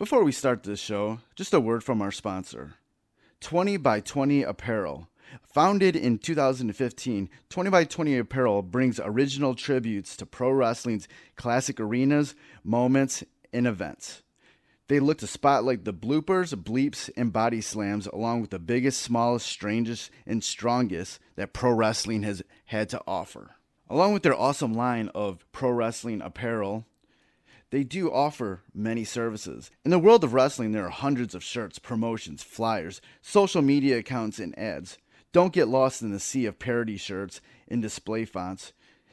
Before we start this show, just a word from our sponsor, 20 by 20 Apparel. Founded in 2015, 20 by 20 Apparel brings original tributes to pro wrestling's classic arenas, moments, and events. They look to spotlight the bloopers, bleeps, and body slams along with the biggest, smallest, strangest, and strongest that pro wrestling has had to offer. Along with their awesome line of pro wrestling apparel, they do offer many services. In the world of wrestling, there are hundreds of shirts, promotions, flyers, social media accounts, and ads. Don't get lost in the sea of parody shirts and display fonts.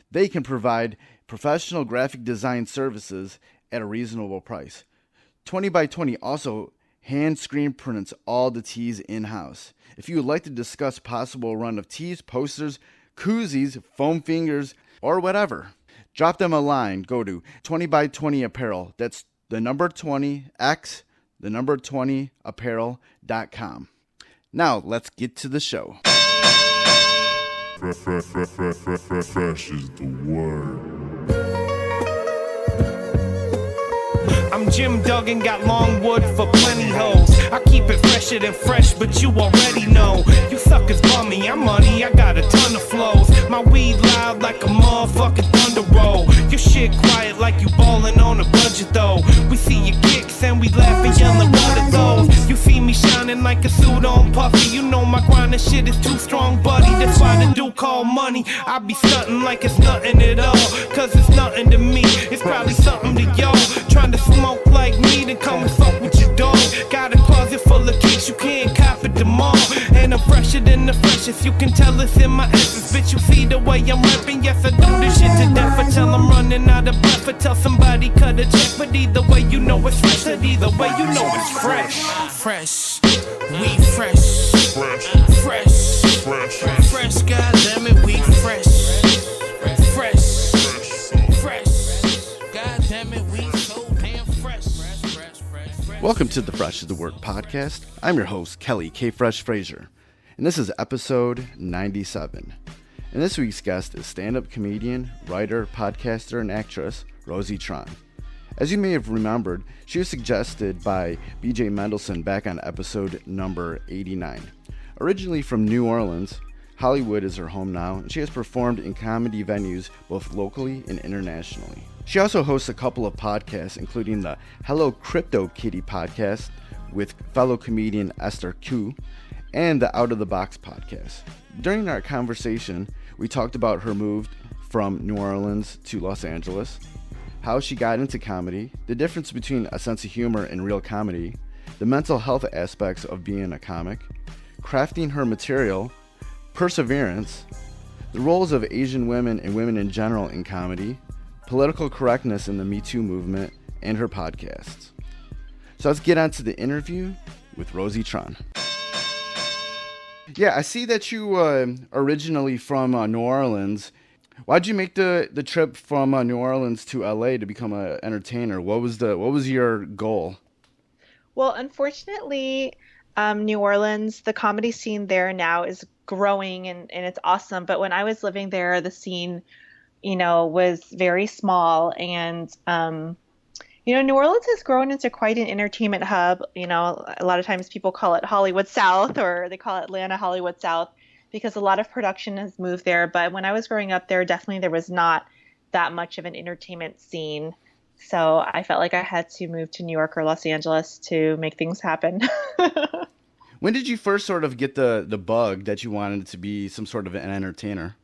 They can provide professional graphic design services at a reasonable price. 20 by 20 also hand screen prints all the tees in-house. If you would like to discuss possible run of tees, posters, koozies, foam fingers, or whatever, drop them a line. Go to 20 by 20 Apparel. That's the number 20x, the number 20 apparel.com. Now, let's get to the show. Fresh is the word. I'm Jim Duggan, got long wood for plenty hoes. I keep it fresher than fresh, but you already know. You suckers bummy, I'm money, I got a ton of flows. My weed loud like a motherfucking thunder roll. Your shit quiet like you ballin' on a budget though. We see your kicks and we laugh and yellin' what are those. You see me shining like a suit on puffy. You know my grindin' shit is too strong, buddy. That's why the dude call money. I be stuntin' like it's nothing at all. Cause it's nothing to me, it's probably something to y'all. Trying to smoke like me, then come and fuck with your dog. Got a closet full of kicks, you can't cop at the mall. And I'm fresher than the freshest, you can tell it's in my essence. Bitch, you see the way I'm rapping, yes I do this shit to death. Until I'm running out of breath, or tell somebody cut a check. But either way you know it's fresh, and either way you know it's fresh. Fresh, we fresh. Fresh, fresh, goddammit, we fresh. Fresh, goddammit, we so damn fresh. Welcome to the Fresh is the Word podcast. I'm your host, Kelly K. Fresh Frazier, and this is episode 97. And this week's guest is stand-up comedian, writer, podcaster, and actress, Rosie Tran. As you may have remembered, she was suggested by BJ Mendelson back on episode number 89. Originally from New Orleans, Hollywood is her home now, and she has performed in comedy venues both locally and internationally. She also hosts a couple of podcasts, including the Hello Crypto Kitty podcast with fellow comedian Esther Q, and the Out of the Box podcast. During our conversation, we talked about her move from New Orleans to Los Angeles, how she got into comedy, the difference between a sense of humor and real comedy, the mental health aspects of being a comic, crafting her material, perseverance, the roles of Asian women and women in general in comedy, political correctness in the Me Too movement, and her podcasts. So let's get on to the interview with Rosie Tran. Yeah, I see that you originally from New Orleans. Why'd you make the trip from New Orleans to LA to become an entertainer? What was your goal? Well, unfortunately, New Orleans, the comedy scene there now is growing and it's awesome. But when I was living there, the scene, was very small. And, New Orleans has grown into quite an entertainment hub. A lot of times people call it Hollywood South, or they call it Atlanta Hollywood South, because a lot of production has moved there. But when I was growing up there, definitely there was not that much of an entertainment scene. So I felt like I had to move to New York or Los Angeles to make things happen. When did you first sort of get the bug that you wanted to be some sort of an entertainer?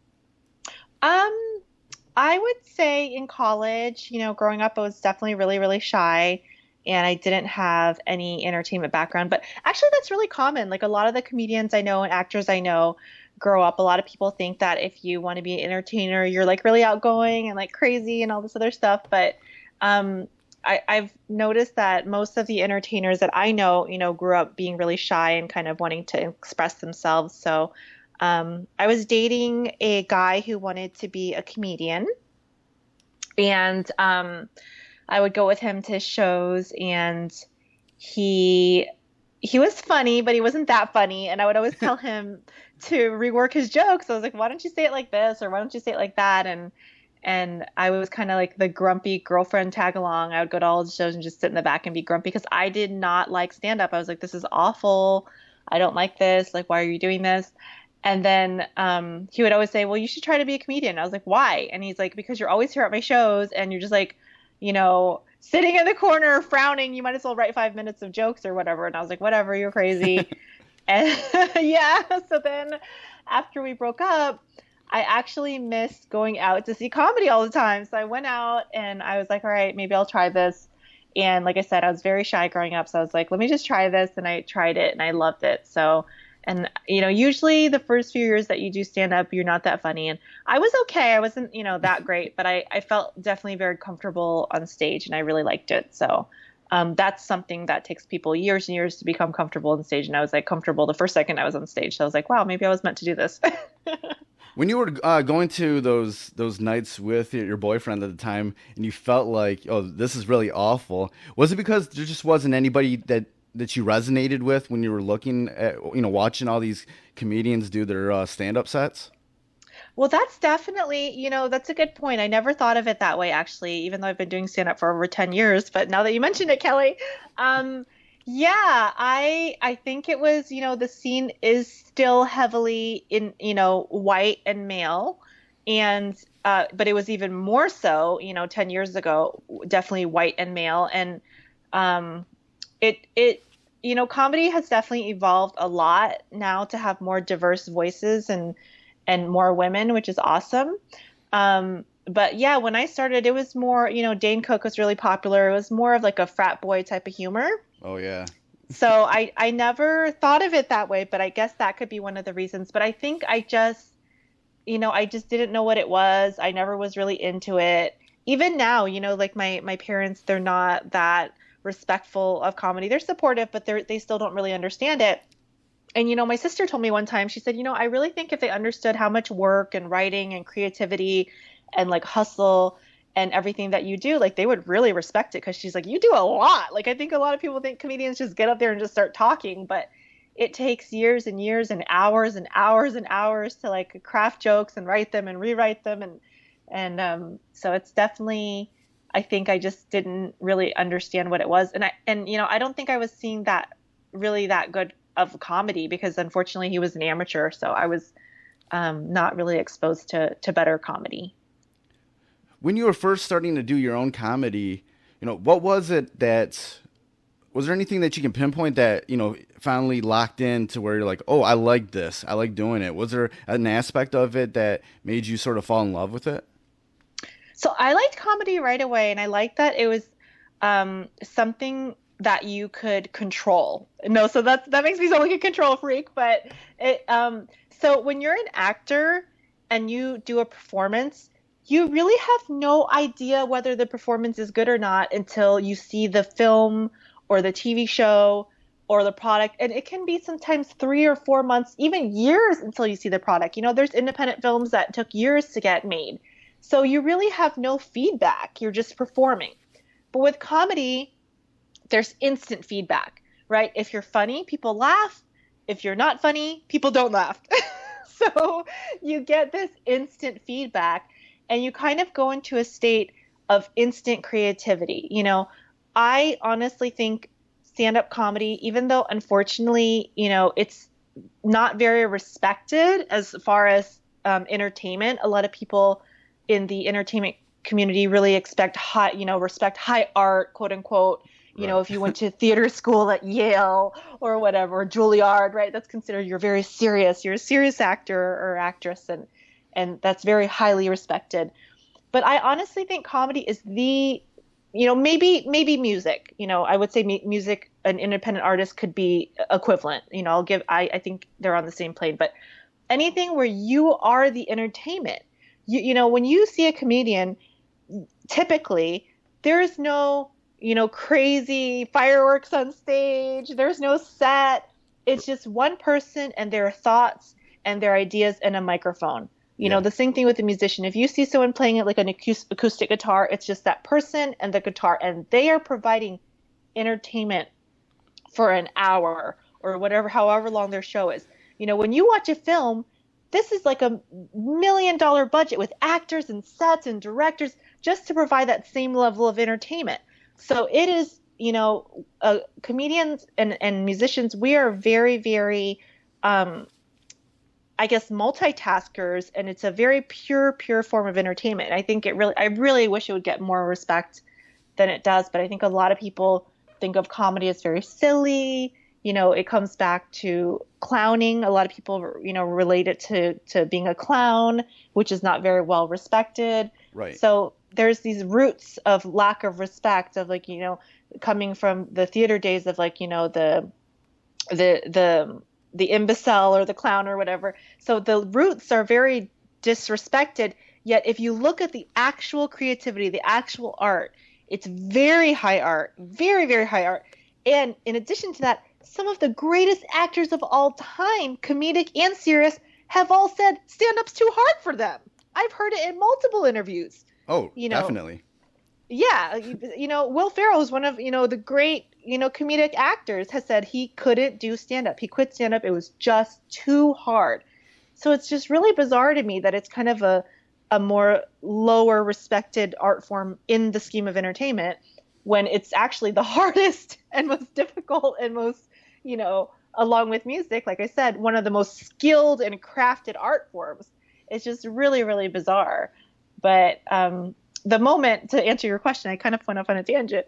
I would say in college, growing up, I was definitely really, really shy and I didn't have any entertainment background. But actually, that's really common. Like a lot of the comedians I know and actors I know grow up. A lot of people think that if you want to be an entertainer, you're like really outgoing and like crazy and all this other stuff. But I've noticed that most of the entertainers that I know, grew up being really shy and kind of wanting to express themselves. So I was dating a guy who wanted to be a comedian, and I would go with him to shows, and he was funny, but he wasn't that funny. And I would always tell him to rework his jokes. I was like, why don't you say it like this? Or why don't you say it like that? And And I was kind of like the grumpy girlfriend tag along. I would go to all the shows and just sit in the back and be grumpy because I did not like stand up. I was like, this is awful. I don't like this. Like, why are you doing this? And then he would always say, well, you should try to be a comedian. I was like, why? And he's like, because you're always here at my shows and you're just like, sitting in the corner frowning. You might as well write 5 minutes of jokes or whatever. And I was like, whatever, you're crazy. And yeah, so then after we broke up, I actually missed going out to see comedy all the time. So I went out and I was like, all right, maybe I'll try this. And like I said, I was very shy growing up. So I was like, let me just try this. And I tried it and I loved it. So, and usually the first few years that you do stand up, you're not that funny. And I was okay. I wasn't, that great, but I felt definitely very comfortable on stage and I really liked it. So that's something that takes people years and years to become comfortable on stage. And I was like comfortable the first second I was on stage. So I was like, wow, maybe I was meant to do this. When you were going to those nights with your boyfriend at the time, and you felt like, oh, this is really awful, was it because there just wasn't anybody that you resonated with when you were looking at, watching all these comedians do their stand-up sets? Well, that's definitely, that's a good point. I never thought of it that way, actually, even though I've been doing stand up for over 10 years. But now that you mentioned it, Kelly, yeah, I think it was, the scene is still heavily in, white and male. And, but it was even more so, 10 years ago, definitely white and male. And comedy has definitely evolved a lot now to have more diverse voices and more women, which is awesome. But yeah, when I started, it was more, Dane Cook was really popular. It was more of like a frat boy type of humor. Oh, yeah. So I never thought of it that way, but I guess that could be one of the reasons. But I think I just didn't know what it was. I never was really into it. Even now, like my parents, they're not that respectful of comedy. They're supportive, but they still don't really understand it. And, my sister told me one time, she said, I really think if they understood how much work and writing and creativity and like hustle and everything that you do, like they would really respect it. Cause she's like, you do a lot. Like, I think a lot of people think comedians just get up there and just start talking, but it takes years and years and hours and hours and hours to like craft jokes and write them and rewrite them. And so it's definitely, I think I just didn't really understand what it was. And I don't think I was seeing that really that good of comedy because unfortunately he was an amateur. So I was not really exposed to better comedy. When you were first starting to do your own comedy, what was it was there anything that you can pinpoint that, finally locked in to where you're like, oh, I like this. I like doing it. Was there an aspect of it that made you sort of fall in love with it? So I liked comedy right away. And I liked that it was something that you could control. No, so that makes me sound like a control freak, but so when you're an actor and you do a performance, you really have no idea whether the performance is good or not until you see the film or the TV show or the product. And it can be sometimes 3 or 4 months, even years until you see the product. There's independent films that took years to get made. So you really have no feedback. You're just performing. But with comedy, there's instant feedback, right? If you're funny, people laugh. If you're not funny, people don't laugh. So you get this instant feedback and you kind of go into a state of instant creativity. I honestly think stand-up comedy, even though unfortunately, it's not very respected as far as entertainment. A lot of people in the entertainment community really respect high art, quote unquote. If you went to theater school at Yale or whatever, or Juilliard, right? That's considered you're very serious. You're a serious actor or actress, and that's very highly respected. But I honestly think comedy is maybe music. I would say music, an independent artist could be equivalent. I think they're on the same plane. But anything where you are the entertainment, when you see a comedian, typically there is no crazy fireworks on stage. There's no set. It's just one person and their thoughts and their ideas and a microphone. The same thing with a musician. If you see someone playing it like an acoustic guitar, it's just that person and the guitar, and they are providing entertainment for an hour or whatever, however long their show is. When you watch a film, this is like $1 million budget with actors and sets and directors just to provide that same level of entertainment. So it is, comedians and musicians, we are very, very, I guess, multitaskers, and it's a very pure form of entertainment. I really wish it would get more respect than it does, but I think a lot of people think of comedy as very silly. It comes back to clowning. A lot of people, relate it to being a clown, which is not very well respected. Right. So there's these roots of lack of respect of coming from the theater days of the imbecile or the clown or whatever. So the roots are very disrespected. Yet if you look at the actual creativity, the actual art, it's very high art, very, very high art. And in addition to that, some of the greatest actors of all time, comedic and serious, have all said stand-up's too hard for them. I've heard it in multiple interviews. Oh, definitely. Yeah. Will Ferrell, who's one of, the great, comedic actors, has said he couldn't do stand-up. He quit stand-up. It was just too hard. So it's just really bizarre to me that it's kind of a more lower respected art form in the scheme of entertainment when it's actually the hardest and most difficult and most, along with music, like I said, one of the most skilled and crafted art forms. It's just really, really bizarre. But the moment, to answer your question, I kind of went off on a tangent,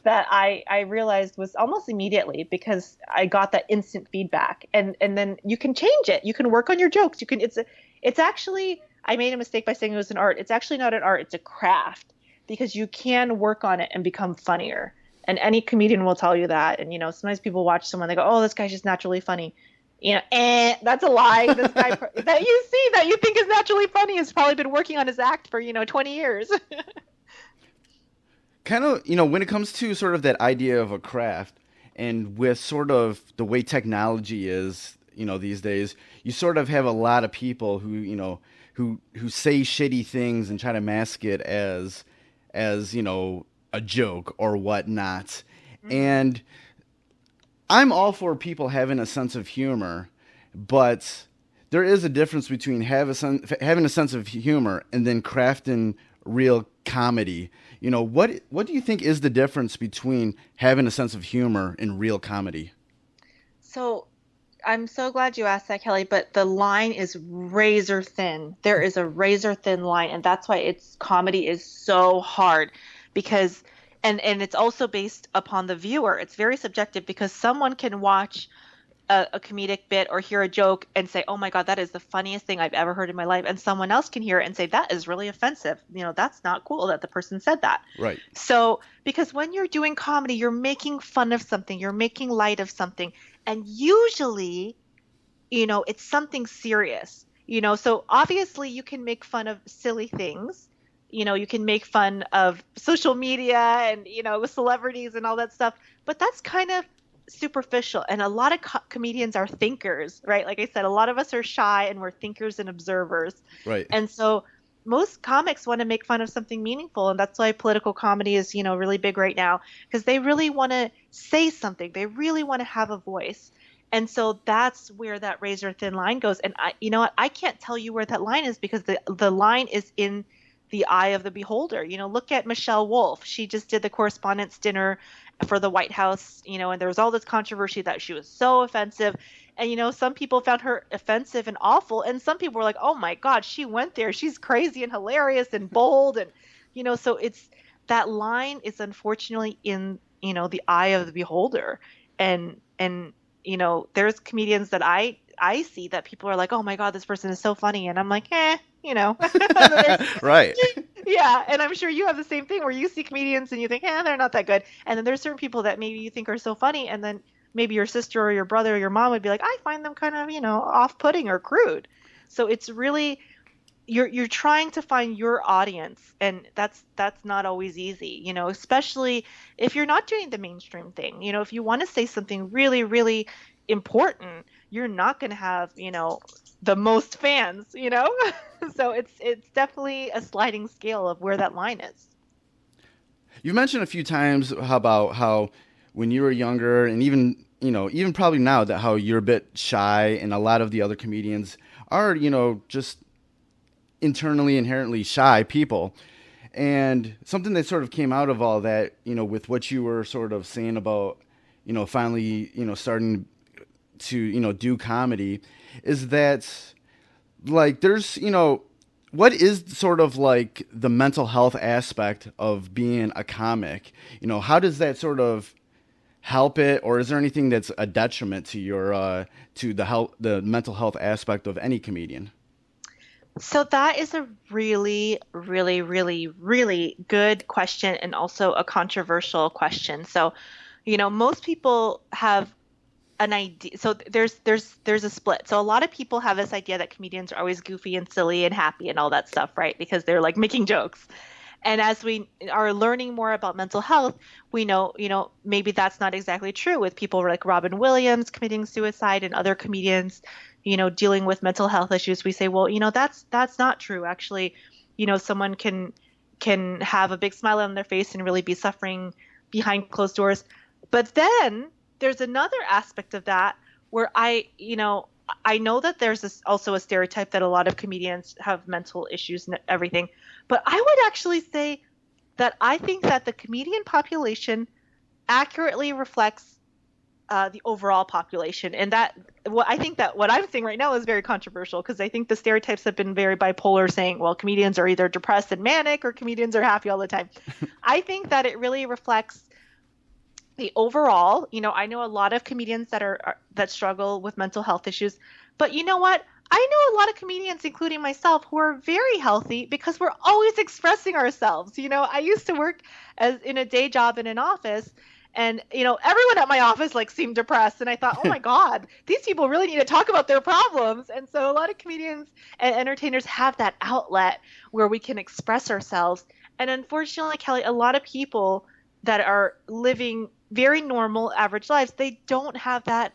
that I realized was almost immediately, because I got that instant feedback. And then you can change it. You can work on your jokes. It's actually, I made a mistake by saying it was an art. It's actually not an art. It's a craft, because you can work on it and become funnier. And any comedian will tell you that. And, sometimes people watch someone, they go, oh, this guy's just naturally funny. That's a lie. This guy that you see that you think is naturally funny has probably been working on his act for, 20 years. Kind of, when it comes to sort of that idea of a craft, and with sort of the way technology is, these days, you sort of have a lot of people who, who say shitty things and try to mask it as a joke or whatnot. Mm-hmm. And I'm all for people having a sense of humor, but there is a difference between having a sense of humor and then crafting real comedy. What do you think is the difference between having a sense of humor and real comedy? So I'm so glad you asked that, Kelly, but the line is razor thin. There is a razor thin line, and that's why comedy is so hard, because and it's also based upon the viewer. It's very subjective, because someone can watch a comedic bit or hear a joke and say, oh my God, that is the funniest thing I've ever heard in my life. And someone else can hear it and say, that is really offensive. That's not cool that the person said that. Right. So, because when you're doing comedy, you're making fun of something, you're making light of something. And usually, it's something serious, so obviously you can make fun of silly things. You can make fun of social media and, celebrities and all that stuff, but that's kind of superficial. And a lot of comedians are thinkers, right? Like I said, a lot of us are shy and we're thinkers and observers. Right. And so most comics want to make fun of something meaningful. And that's why political comedy is, really big right now, because they really want to say something. They really want to have a voice. And so that's where that razor thin line goes. And I can't tell you where that line is, because the line is in the eye of the beholder. Look at Michelle Wolf. She just did the Correspondents' Dinner for the White House, and there was all this controversy that she was so offensive. And, some people found her offensive and awful. And some people were like, oh my God, she went there. She's crazy and hilarious and bold. And, so it's that line is unfortunately in, the eye of the beholder. And there's comedians that I see that people are like, oh my God, this person is so funny. And I'm like, Right. Yeah. And I'm sure you have the same thing where you see comedians and you think, they're not that good. And then there's certain people that maybe you think are so funny. And then maybe your sister or your brother or your mom would be like, I find them kind of, off-putting or crude. So it's really, you're trying to find your audience. And that's not always easy, especially if you're not doing the mainstream thing. If you want to say something really, really important, you're not going to have, the most fans, So it's definitely a sliding scale of where that line is. You've mentioned a few times about how when you were younger, and even probably now, that how you're a bit shy, and a lot of the other comedians are, just internally, inherently shy people. And something that sort of came out of all that, with what you were sort of saying about, finally, starting to, do comedy, is that, like, there's, what is sort of like the mental health aspect of being a comic? How does that sort of help it, or is there anything that's a detriment to your to the mental health aspect of any comedian? So that is a really, really, really, really good question and also a controversial question. So, most people have an idea. So there's a split. So a lot of people have this idea that comedians are always goofy and silly and happy and all that stuff, right? Because they're like making jokes. And as we are learning more about mental health, we know, maybe that's not exactly true with people like Robin Williams committing suicide and other comedians, dealing with mental health issues. We say, well, that's not true. Actually, someone can have a big smile on their face and really be suffering behind closed doors. But then there's another aspect of that where I know that there's also a stereotype that a lot of comedians have mental issues and everything. But I would actually say that I think that the comedian population accurately reflects the overall population. And I think that what I'm saying right now is very controversial because I think the stereotypes have been very bipolar, saying, well, comedians are either depressed and manic or comedians are happy all the time. I think that it really reflects the overall. I know a lot of comedians that struggle with mental health issues, but you know what? I know a lot of comedians, including myself, who are very healthy because we're always expressing ourselves. I used to work in a day job in an office, and everyone at my office seemed depressed, and I thought, oh my God, these people really need to talk about their problems. And so a lot of comedians and entertainers have that outlet where we can express ourselves. And unfortunately, Kelly, a lot of people that are living very normal, average lives, they don't have that,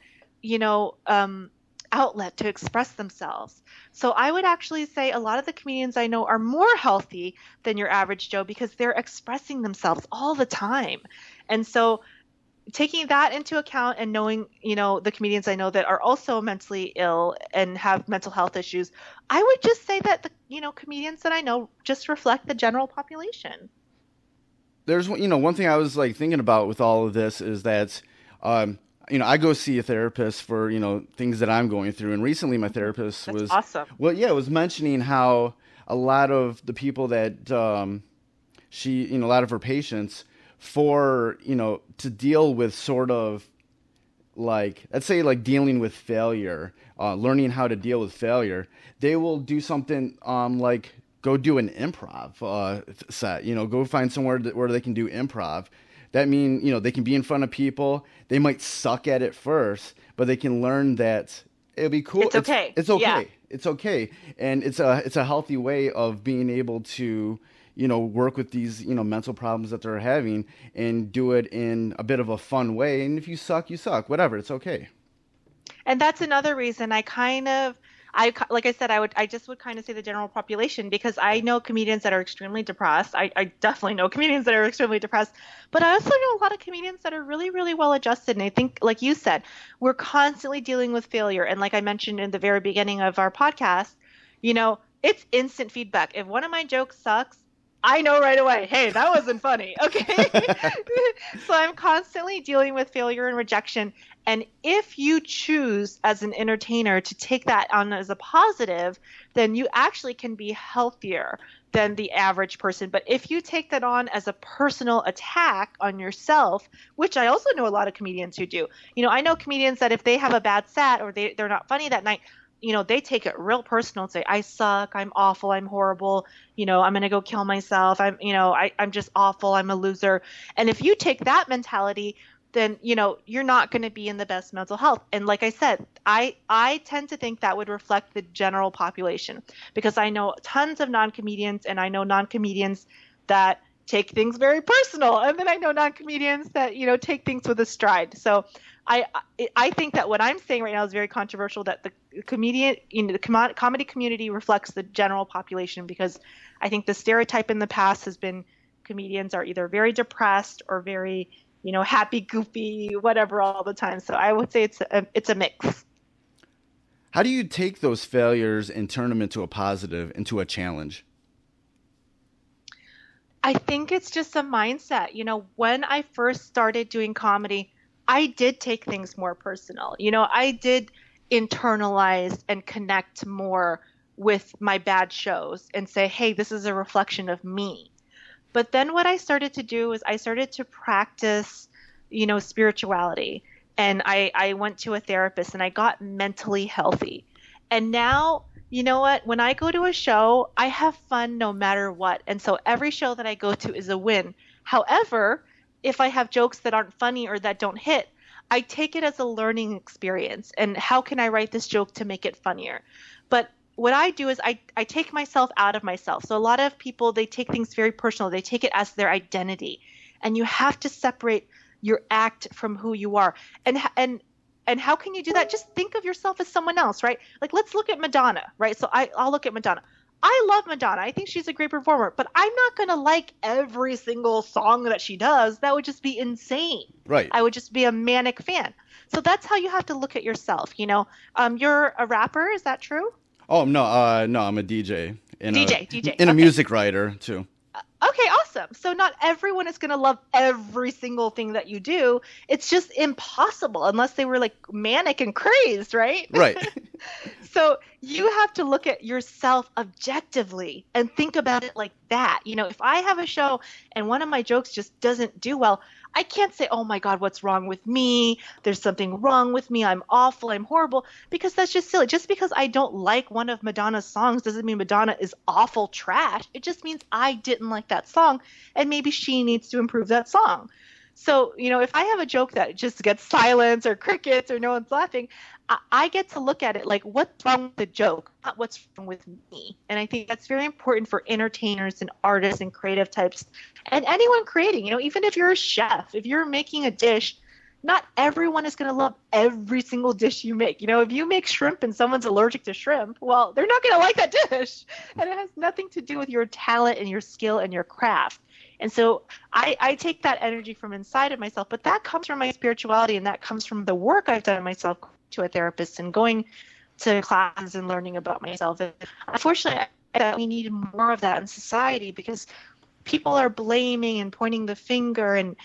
outlet to express themselves. So I would actually say a lot of the comedians I know are more healthy than your average Joe because they're expressing themselves all the time. And so taking that into account and knowing, the comedians I know that are also mentally ill and have mental health issues, I would just say that the, comedians that I know just reflect the general population. There's, one thing I was thinking about with all of this is that, I go see a therapist for, things that I'm going through. And recently my therapist That's was awesome. Well, yeah, was mentioning how a lot of the people that a lot of her patients for, to deal with sort of let's say dealing with failure, learning how to deal with failure, they will do something go do an improv set, go find somewhere where they can do improv. That means, they can be in front of people. They might suck at it first, but they can learn that it'll be cool. It's okay. It's okay. Yeah. It's okay. And it's a healthy way of being able to, work with these, mental problems that they're having and do it in a bit of a fun way. And if you suck, you suck. Whatever. It's okay. And that's another reason like I said, I just would kind of say the general population because I know comedians that are extremely depressed. I definitely know comedians that are extremely depressed, but I also know a lot of comedians that are really, really well adjusted. And I think, like you said, we're constantly dealing with failure. And like I mentioned in the very beginning of our podcast, it's instant feedback. If one of my jokes sucks, I know right away, hey, that wasn't funny. Okay. So I'm constantly dealing with failure and rejection. And if you choose as an entertainer to take that on as a positive, then you actually can be healthier than the average person. But if you take that on as a personal attack on yourself, which I also know a lot of comedians who do, I know comedians that if they have a bad set or they're not funny that night, they take it real personal and say, I suck, I'm awful, I'm horrible, I'm going to go kill myself. I'm just awful, I'm a loser. And if you take that mentality, then, you're not going to be in the best mental health. And like I said, I tend to think that would reflect the general population because I know tons of non-comedians and I know non-comedians that take things very personal. And then I know non-comedians that, take things with a stride. So I think that what I'm saying right now is very controversial, that the comedy community reflects the general population because I think the stereotype in the past has been comedians are either very depressed or very, happy, goofy, whatever all the time. So I would say it's a mix. How do you take those failures and turn them into a positive, into a challenge? I think it's just a mindset. When I first started doing comedy, I did take things more personal. I did internalize and connect more with my bad shows and say, hey, this is a reflection of me. But then what I started to do is I started to practice, spirituality. And I went to a therapist and I got mentally healthy. And now, you know what? When I go to a show, I have fun no matter what. And so every show that I go to is a win. However, if I have jokes that aren't funny or that don't hit, I take it as a learning experience. And how can I write this joke to make it funnier? But what I do is I take myself out of myself. So a lot of people, they take things very personal. They take it as their identity. And you have to separate your act from who you are. And how can you do that? Just think of yourself as someone else, right? Like, let's look at Madonna, right? So I'll look at Madonna. I love Madonna. I think she's a great performer, but I'm not going to like every single song that she does. That would just be insane. Right. I would just be a manic fan. So that's how you have to look at yourself. You're a rapper. Is that true? Oh, no, I'm a DJ. DJ. And a Okay. music writer, too. Okay, awesome. So not everyone is going to love every single thing that you do. It's just impossible unless they were like manic and crazed, right? Right. So you have to look at yourself objectively and think about it like that. If I have a show and one of my jokes just doesn't do well, I can't say, oh my God, what's wrong with me? There's something wrong with me. I'm awful. I'm horrible. Because that's just silly. Just because I don't like one of Madonna's songs doesn't mean Madonna is awful trash. It just means I didn't like that song and maybe she needs to improve that song. So, if I have a joke that just gets silence or crickets or no one's laughing, I get to look at it like, what's wrong with the joke, not what's wrong with me. And I think that's very important for entertainers and artists and creative types and anyone creating, even if you're a chef, if you're making a dish, not everyone is going to love every single dish you make. If you make shrimp and someone's allergic to shrimp, well, they're not going to like that dish. And it has nothing to do with your talent and your skill and your craft. And so I take that energy from inside of myself, but that comes from my spirituality and that comes from the work I've done myself to a therapist and going to classes and learning about myself. And unfortunately, we need more of that in society because people are blaming and pointing the finger and,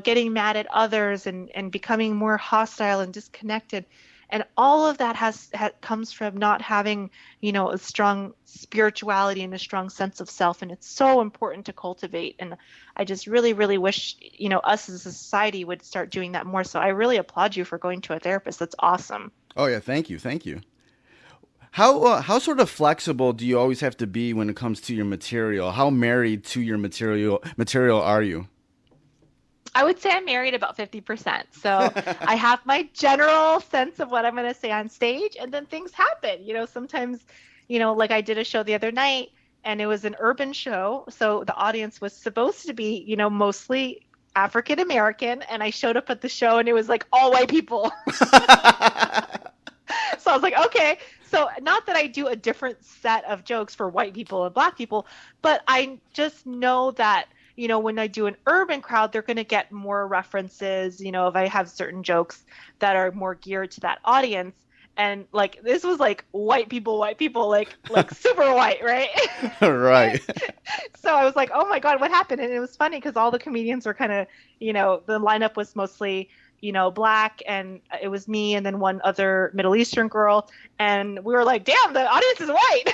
getting mad at others and becoming more hostile and disconnected. And all of that comes from not having, a strong spirituality and a strong sense of self. And it's so important to cultivate. And I just really, really wish, us as a society would start doing that more. So I really applaud you for going to a therapist. That's awesome. Oh, yeah. Thank you. Thank you. How sort of flexible do you always have to be when it comes to your material? How married to your material are you? I would say I'm married about 50%. So I have my general sense of what I'm going to say on stage, and then things happen. Sometimes, like I did a show the other night, and it was an urban show. So the audience was supposed to be, mostly African American, and I showed up at the show, and it was like all white people. So I was like, okay. So not that I do a different set of jokes for white people and black people, but I just know that when I do an urban crowd, they're going to get more references, if I have certain jokes that are more geared to that audience. And like, this was like white people, like super white, right? Right. So I was like, oh my God, what happened? And it was funny because all the comedians were kind of, the lineup was mostly, black, and it was me and then one other Middle Eastern girl. And we were like, damn, the audience is white.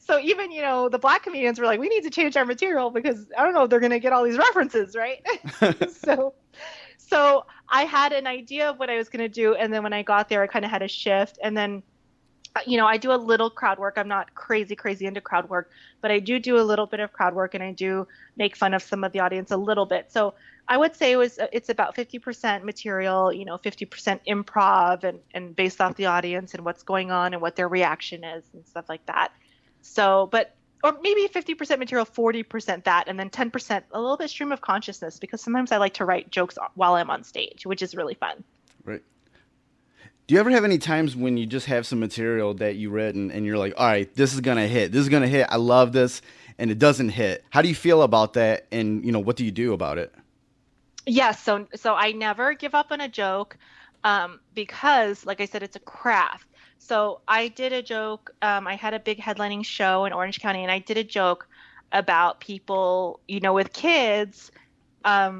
So even, the black comedians were like, we need to change our material because I don't know if they're going to get all these references, right? So I had an idea of what I was going to do. And then when I got there, I kind of had a shift. And then, I do a little crowd work. I'm not crazy into crowd work, but I do a little bit of crowd work, and I do make fun of some of the audience a little bit. So I would say it's about 50% material, 50% improv and based off the audience and what's going on and what their reaction is and stuff like that. So, or maybe 50% material, 40% that, and then 10% a little bit stream of consciousness, because sometimes I like to write jokes while I'm on stage, which is really fun. Right. Do you ever have any times when you just have some material that you read and you're like, all right, this is going to hit. This is going to hit. I love this. And it doesn't hit. How do you feel about that? And, what do you do about it? Yes. So I never give up on a joke. because, like I said, it's a craft. So I did a joke. I had a big headlining show in Orange County, and I did a joke about people, with kids,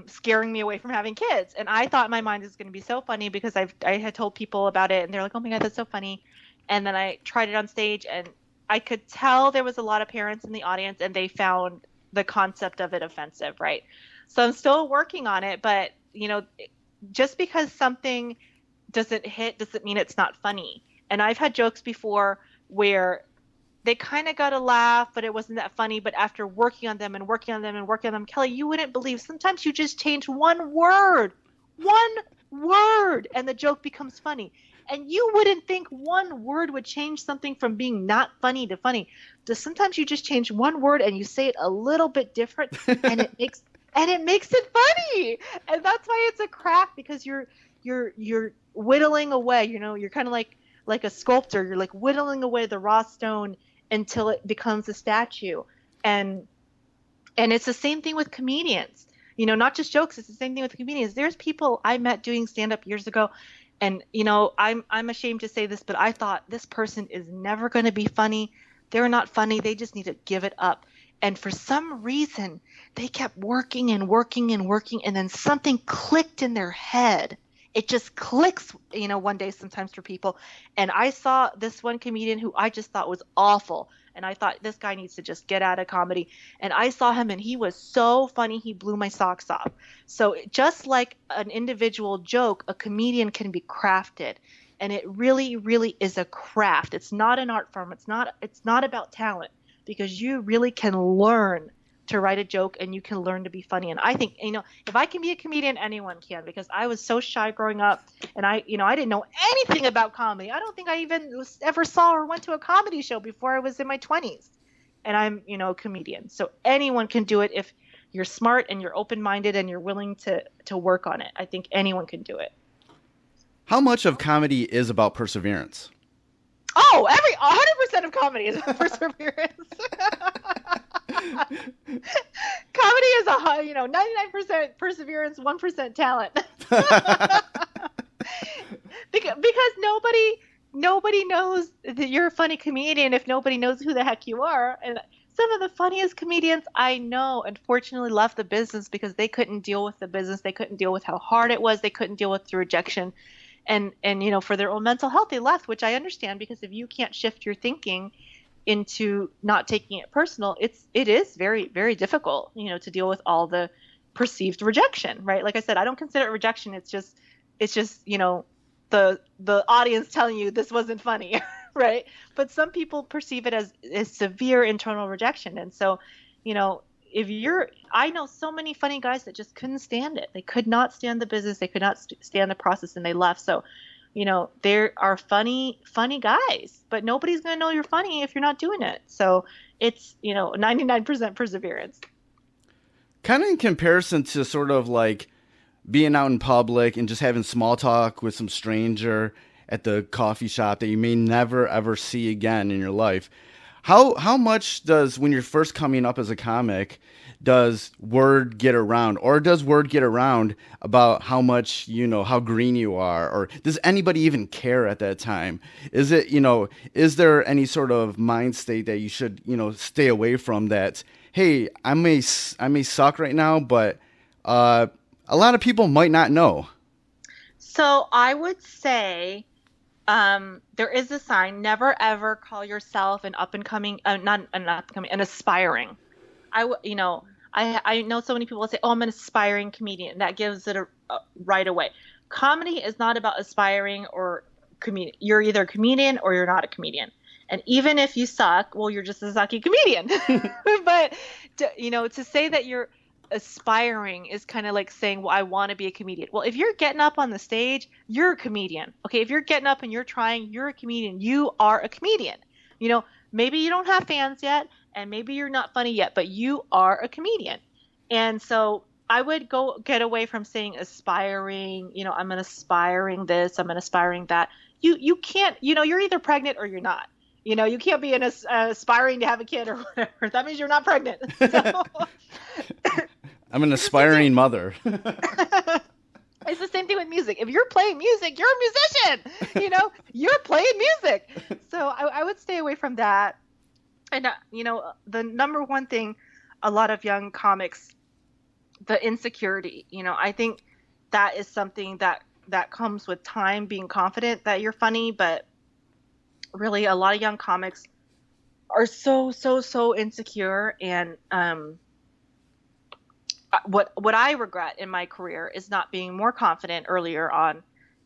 scaring me away from having kids. And I thought in my mind it was going to be so funny because I had told people about it, and they're like, "Oh my God, that's so funny." And then I tried it on stage, and I could tell there was a lot of parents in the audience, and they found the concept of it offensive, right? So I'm still working on it, but just because something doesn't hit doesn't mean it's not funny. And I've had jokes before where they kind of got a laugh, but it wasn't that funny. But after working on them and working on them and working on them, Kelly, you wouldn't believe sometimes you just change one word, and the joke becomes funny. And you wouldn't think one word would change something from being not funny to funny. Just sometimes you just change one word and you say it a little bit different, and it makes it funny. And that's why it's a craft, because you're whittling away. You're kind of like a sculptor. You're like whittling away the raw stone until it becomes a statue. And it's the same thing with comedians. Not just jokes. It's the same thing with comedians. There's people I met doing stand-up years ago, and I'm ashamed to say this, but I thought this person is never going to be funny. They're not funny. They just need to give it up. And for some reason, they kept working and working and working, and then something clicked in their head. It just clicks, one day sometimes for people. And I saw this one comedian who I just thought was awful. And I thought, this guy needs to just get out of comedy. And I saw him, and he was so funny, he blew my socks off. So just like an individual joke, a comedian can be crafted. And it really, really is a craft. It's not an art form. It's not about talent, because you really can learn to write a joke, and you can learn to be funny. And I think, if I can be a comedian, anyone can, because I was so shy growing up, and I didn't know anything about comedy. I don't think I even ever saw or went to a comedy show before I was in my 20s. And I'm, a comedian. So anyone can do it if you're smart and you're open-minded and you're willing to work on it. I think anyone can do it. How much of comedy is about perseverance? Oh, 100% of comedy is about perseverance. Comedy is 99% perseverance, 1% talent. because nobody knows that you're a funny comedian if nobody knows who the heck you are. And some of the funniest comedians I know, unfortunately, left the business because they couldn't deal with the business. They couldn't deal with how hard it was. They couldn't deal with the rejection. And for their own mental health, they left, which I understand, because if you can't shift your thinking into not taking it personal, it is very, very difficult, to deal with all the perceived rejection, right? Like I said, I don't consider it rejection. It's just the audience telling you this wasn't funny, right? But some people perceive it as severe internal rejection. And so, I know so many funny guys that just couldn't stand it. They could not stand the business. They could not stand the process, and they left. So, there are funny guys, but nobody's going to know you're funny if you're not doing it. So it's, 99% perseverance. Kind of in comparison to sort of like being out in public and just having small talk with some stranger at the coffee shop that you may never, ever see again in your life. How much does, when you're first coming up as a comic, does word get around, or does word get around about how much, how green you are, or does anybody even care at that time? Is it, is there any sort of mind state that you should, stay away from, that, hey, I may suck right now, but a lot of people might not know? So I would say, there is a sign: never ever call yourself an an aspiring. I know so many people say, "Oh, I'm an aspiring comedian." That gives it a right away. Comedy is not about aspiring or comedian. You're either a comedian or you're not a comedian. And even if you suck, well, you're just a sucky comedian. But to say that you're aspiring is kind of like saying, well, I want to be a comedian. Well, if you're getting up on the stage, you're a comedian. Okay, if you're getting up and you're trying, you're a comedian. You are a comedian. Maybe you don't have fans yet, and maybe you're not funny yet, but you are a comedian. And so I would get away from saying aspiring, I'm an aspiring this, I'm an aspiring that. You can't, you're either pregnant or you're not. You can't be aspiring to have a kid or whatever. That means you're not pregnant. So, I'm an aspiring mother. It's the same thing with music. If you're playing music, you're a musician. You're playing music. So I would stay away from that. And the number one thing, a lot of young comics, the insecurity. I think that is something that comes with time, being confident that you're funny. But really, a lot of young comics are so insecure. And what I regret in my career is not being more confident earlier on,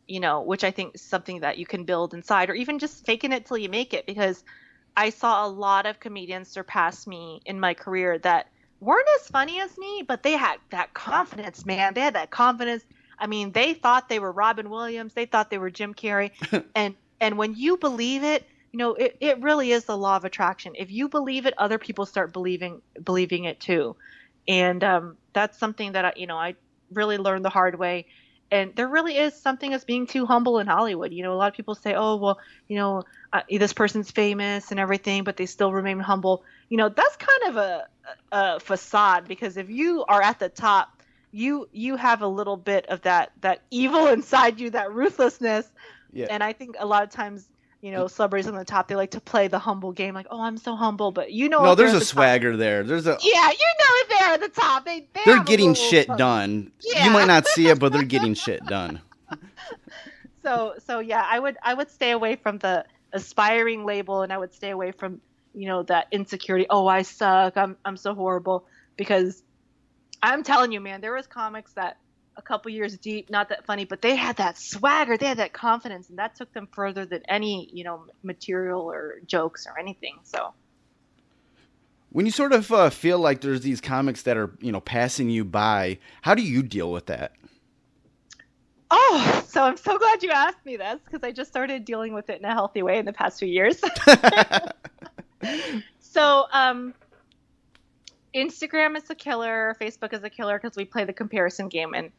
which I think is something that you can build inside, or even just faking it till you make it. Because I saw a lot of comedians surpass me in my career that weren't as funny as me, but they had that confidence, man. They had that confidence. I mean, they thought they were Robin Williams. They thought they were Jim Carrey. And when you believe it, it really is the law of attraction. If you believe it, other people start believing it too. And that's something that I really learned the hard way. And there really is something as being too humble in Hollywood. A lot of people say, oh, well, this person's famous and everything, but they still remain humble. That's kind of a facade, because if you are at the top, you have a little bit of that evil inside you, that ruthlessness. Yeah. And I think a lot of times, celebrities on the top, they like to play the humble game, like, oh, I'm so humble, but no, there's a swagger there. There's a if they're at the top, they're getting shit done. Yeah. You might not see it, but they're getting shit done. So yeah, I would stay away from the aspiring label, and I would stay away from that insecurity. Oh, I suck. I'm so horrible. Because I'm telling you, man, there was comics that a couple years deep, not that funny, but they had that swagger, they had that confidence, and that took them further than any, material or jokes or anything. So when you sort of feel like there's these comics that are, passing you by, how do you deal with that? Oh, so I'm so glad you asked me this, because I just started dealing with it in a healthy way in the past few years. So, Instagram is a killer, Facebook is a killer, because we play the comparison game, and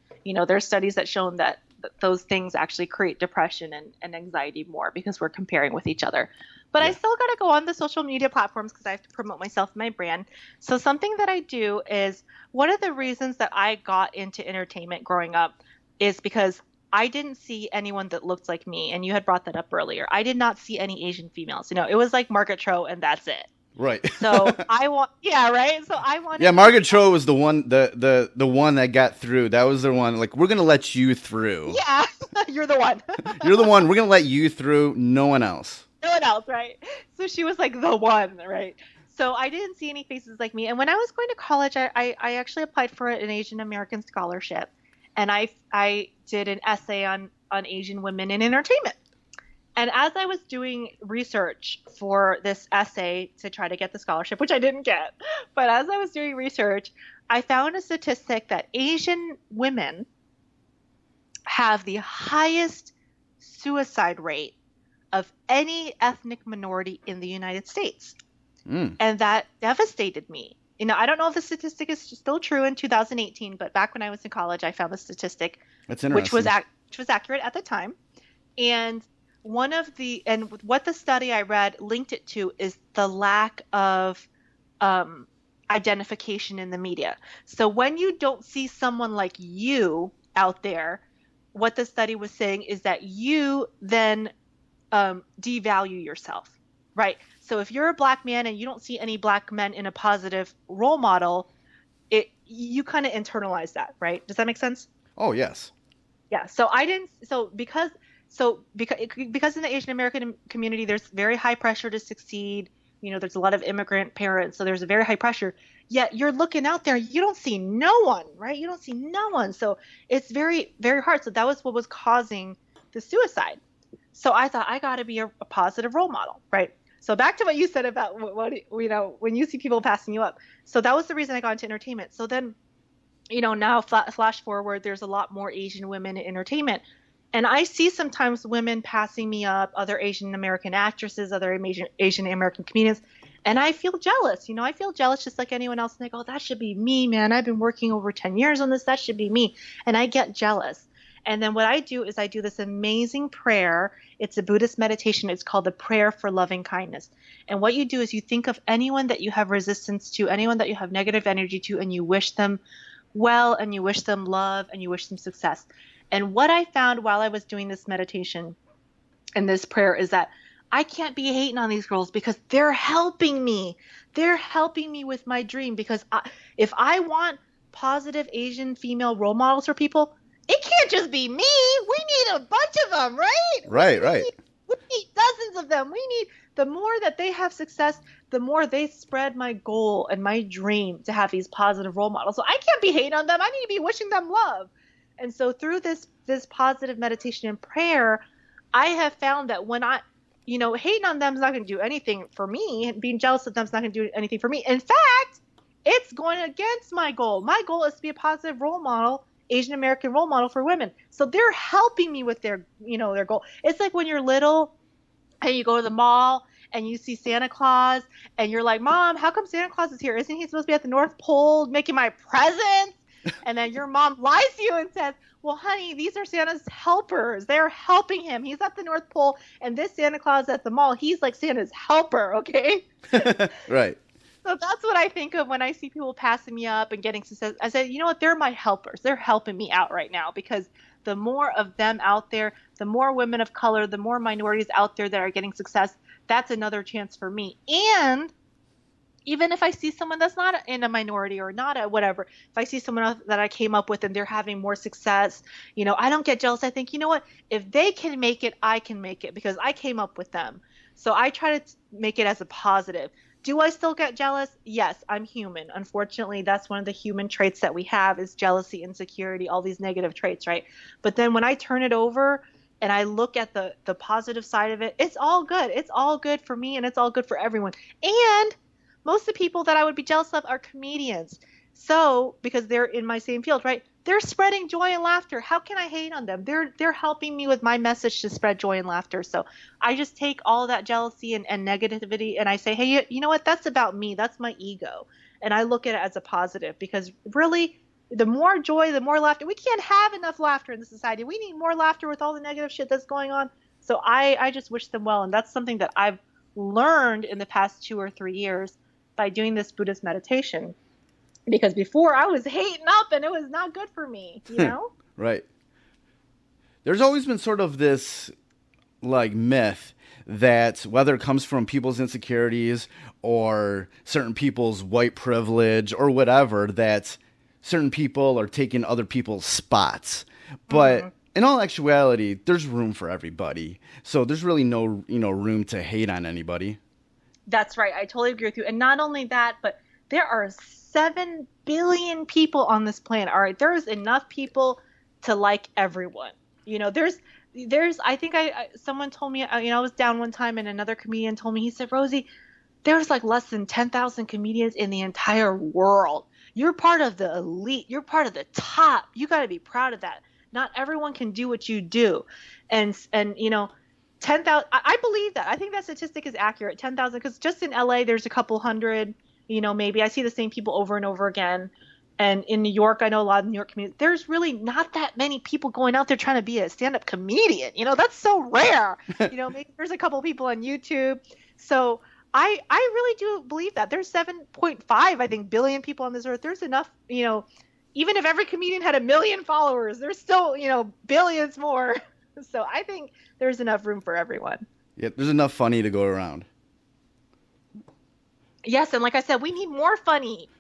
there's studies that shown that those things actually create depression and anxiety more, because we're comparing with each other. But yeah. I still got to go on the social media platforms because I have to promote myself and my brand. So something that I do is, one of the reasons that I got into entertainment growing up is because I didn't see anyone that looked like me, and you had brought that up earlier. I did not see any Asian females. It was like Margaret Cho, and that's it. Right. So right. So I wanted. Yeah, Margaret Cho was the one, the one that got through. That was the one. Like, we're gonna let you through. Yeah, you're the one. You're the one. We're gonna let you through. No one else. No one else, right? So she was like the one, right? So I didn't see any faces like me. And when I was going to college, I actually applied for an Asian American scholarship, and I did an essay on Asian women in entertainment. And as I was doing research for this essay to try to get the scholarship, which I didn't get, but as I was doing research, I found a statistic that Asian women have the highest suicide rate of any ethnic minority in the United States. And that devastated me. I don't know if the statistic is still true in 2018, but back when I was in college, I found the statistic, which was accurate at the time. And what the study I read linked it to is the lack of identification in the media. So when you don't see someone like you out there, what the study was saying is that you then devalue yourself, right? So if you're a black man and you don't see any black men in a positive role model, you kind of internalize that, right? Does that make sense? Oh, yes. Yeah. Because in the Asian American community, there's very high pressure to succeed. There's a lot of immigrant parents, so there's a very high pressure. Yet you're looking out there, you don't see no one, right? You don't see no one. So it's very, very hard. So that was what was causing the suicide. So I thought, I got to be a positive role model, right? So back to what you said about what when you see people passing you up. So that was the reason I got into entertainment. So then, now flash forward, there's a lot more Asian women in entertainment. And I see sometimes women passing me up, other Asian American actresses, other Asian American comedians, and I feel jealous. I feel jealous just like anyone else. And I go, that should be me, man. I've been working over 10 years on this. That should be me. And I get jealous. And then what I do is I do this amazing prayer. It's a Buddhist meditation. It's called the Prayer for Loving Kindness. And what you do is you think of anyone that you have resistance to, anyone that you have negative energy to, and you wish them well, and you wish them love, and you wish them success. And what I found while I was doing this meditation and this prayer is that I can't be hating on these girls because they're helping me. They're helping me with my dream because if I want positive Asian female role models for people, it can't just be me. We need a bunch of them, right? Right. We need dozens of them. We need the more that they have success, the more they spread my goal and my dream to have these positive role models. So I can't be hating on them. I need to be wishing them love. And so through this positive meditation and prayer, I have found that when hating on them is not going to do anything for me, and being jealous of them is not going to do anything for me. In fact, it's going against my goal. My goal is to be a positive role model, Asian American role model for women. So they're helping me with their goal. It's like when you're little and you go to the mall and you see Santa Claus and you're like, Mom, how come Santa Claus is here? Isn't he supposed to be at the North Pole making my presents? And then your mom lies to you and says, well, honey, these are Santa's helpers. They're helping him. He's at the North Pole, and this Santa Claus at the mall, he's like Santa's helper, okay? Right. So that's what I think of when I see people passing me up and getting success. I said, you know what? They're my helpers. They're helping me out right now because the more of them out there, the more women of color, the more minorities out there that are getting success, that's another chance for me. And even if I see someone that's not in a minority or not a whatever, if I see someone else that I came up with and they're having more success, I don't get jealous. I think, you know what? If they can make it, I can make it because I came up with them. So I try to make it as a positive. Do I still get jealous? Yes, I'm human. Unfortunately, that's one of the human traits that we have is jealousy, insecurity, all these negative traits, right? But then when I turn it over and I look at the positive side of it, it's all good. It's all good for me and it's all good for everyone. And most of the people that I would be jealous of are comedians. So, because they're in my same field, right? They're spreading joy and laughter. How can I hate on them? They're helping me with my message to spread joy and laughter. So I just take all that jealousy and negativity and I say, hey, you know what? That's about me. That's my ego. And I look at it as a positive because really the more joy, the more laughter. We can't have enough laughter in the society. We need more laughter with all the negative shit that's going on. So I just wish them well. And that's something that I've learned in the past 2 or 3 years by doing this Buddhist meditation. Because before I was hating up and it was not good for me, Right. There's always been sort of this myth that whether it comes from people's insecurities or certain people's white privilege or whatever, that certain people are taking other people's spots. But in all actuality, there's room for everybody. So there's really no, room to hate on anybody. That's right. I totally agree with you. And not only that, but there are 7 billion people on this planet. All right. There's enough people to like everyone. There's I think someone told me, I was down one time and another comedian told me, he said, Rosie, there's like less than 10,000 comedians in the entire world. You're part of the elite. You're part of the top. You got to be proud of that. Not everyone can do what you do. And 10,000, I believe that. I think that statistic is accurate, 10,000, because just in LA, there's a couple hundred, maybe. I see the same people over and over again. And in New York, I know a lot of New York comedians. There's really not that many people going out there trying to be a stand-up comedian. That's so rare. Maybe there's a couple people on YouTube. So I really do believe that. There's 7.5, I think, billion people on this earth. There's enough, even if every comedian had 1 million followers, there's still, billions more. So I think there's enough room for everyone. Yeah, there's enough funny to go around. Yes, and like I said, we need more funny.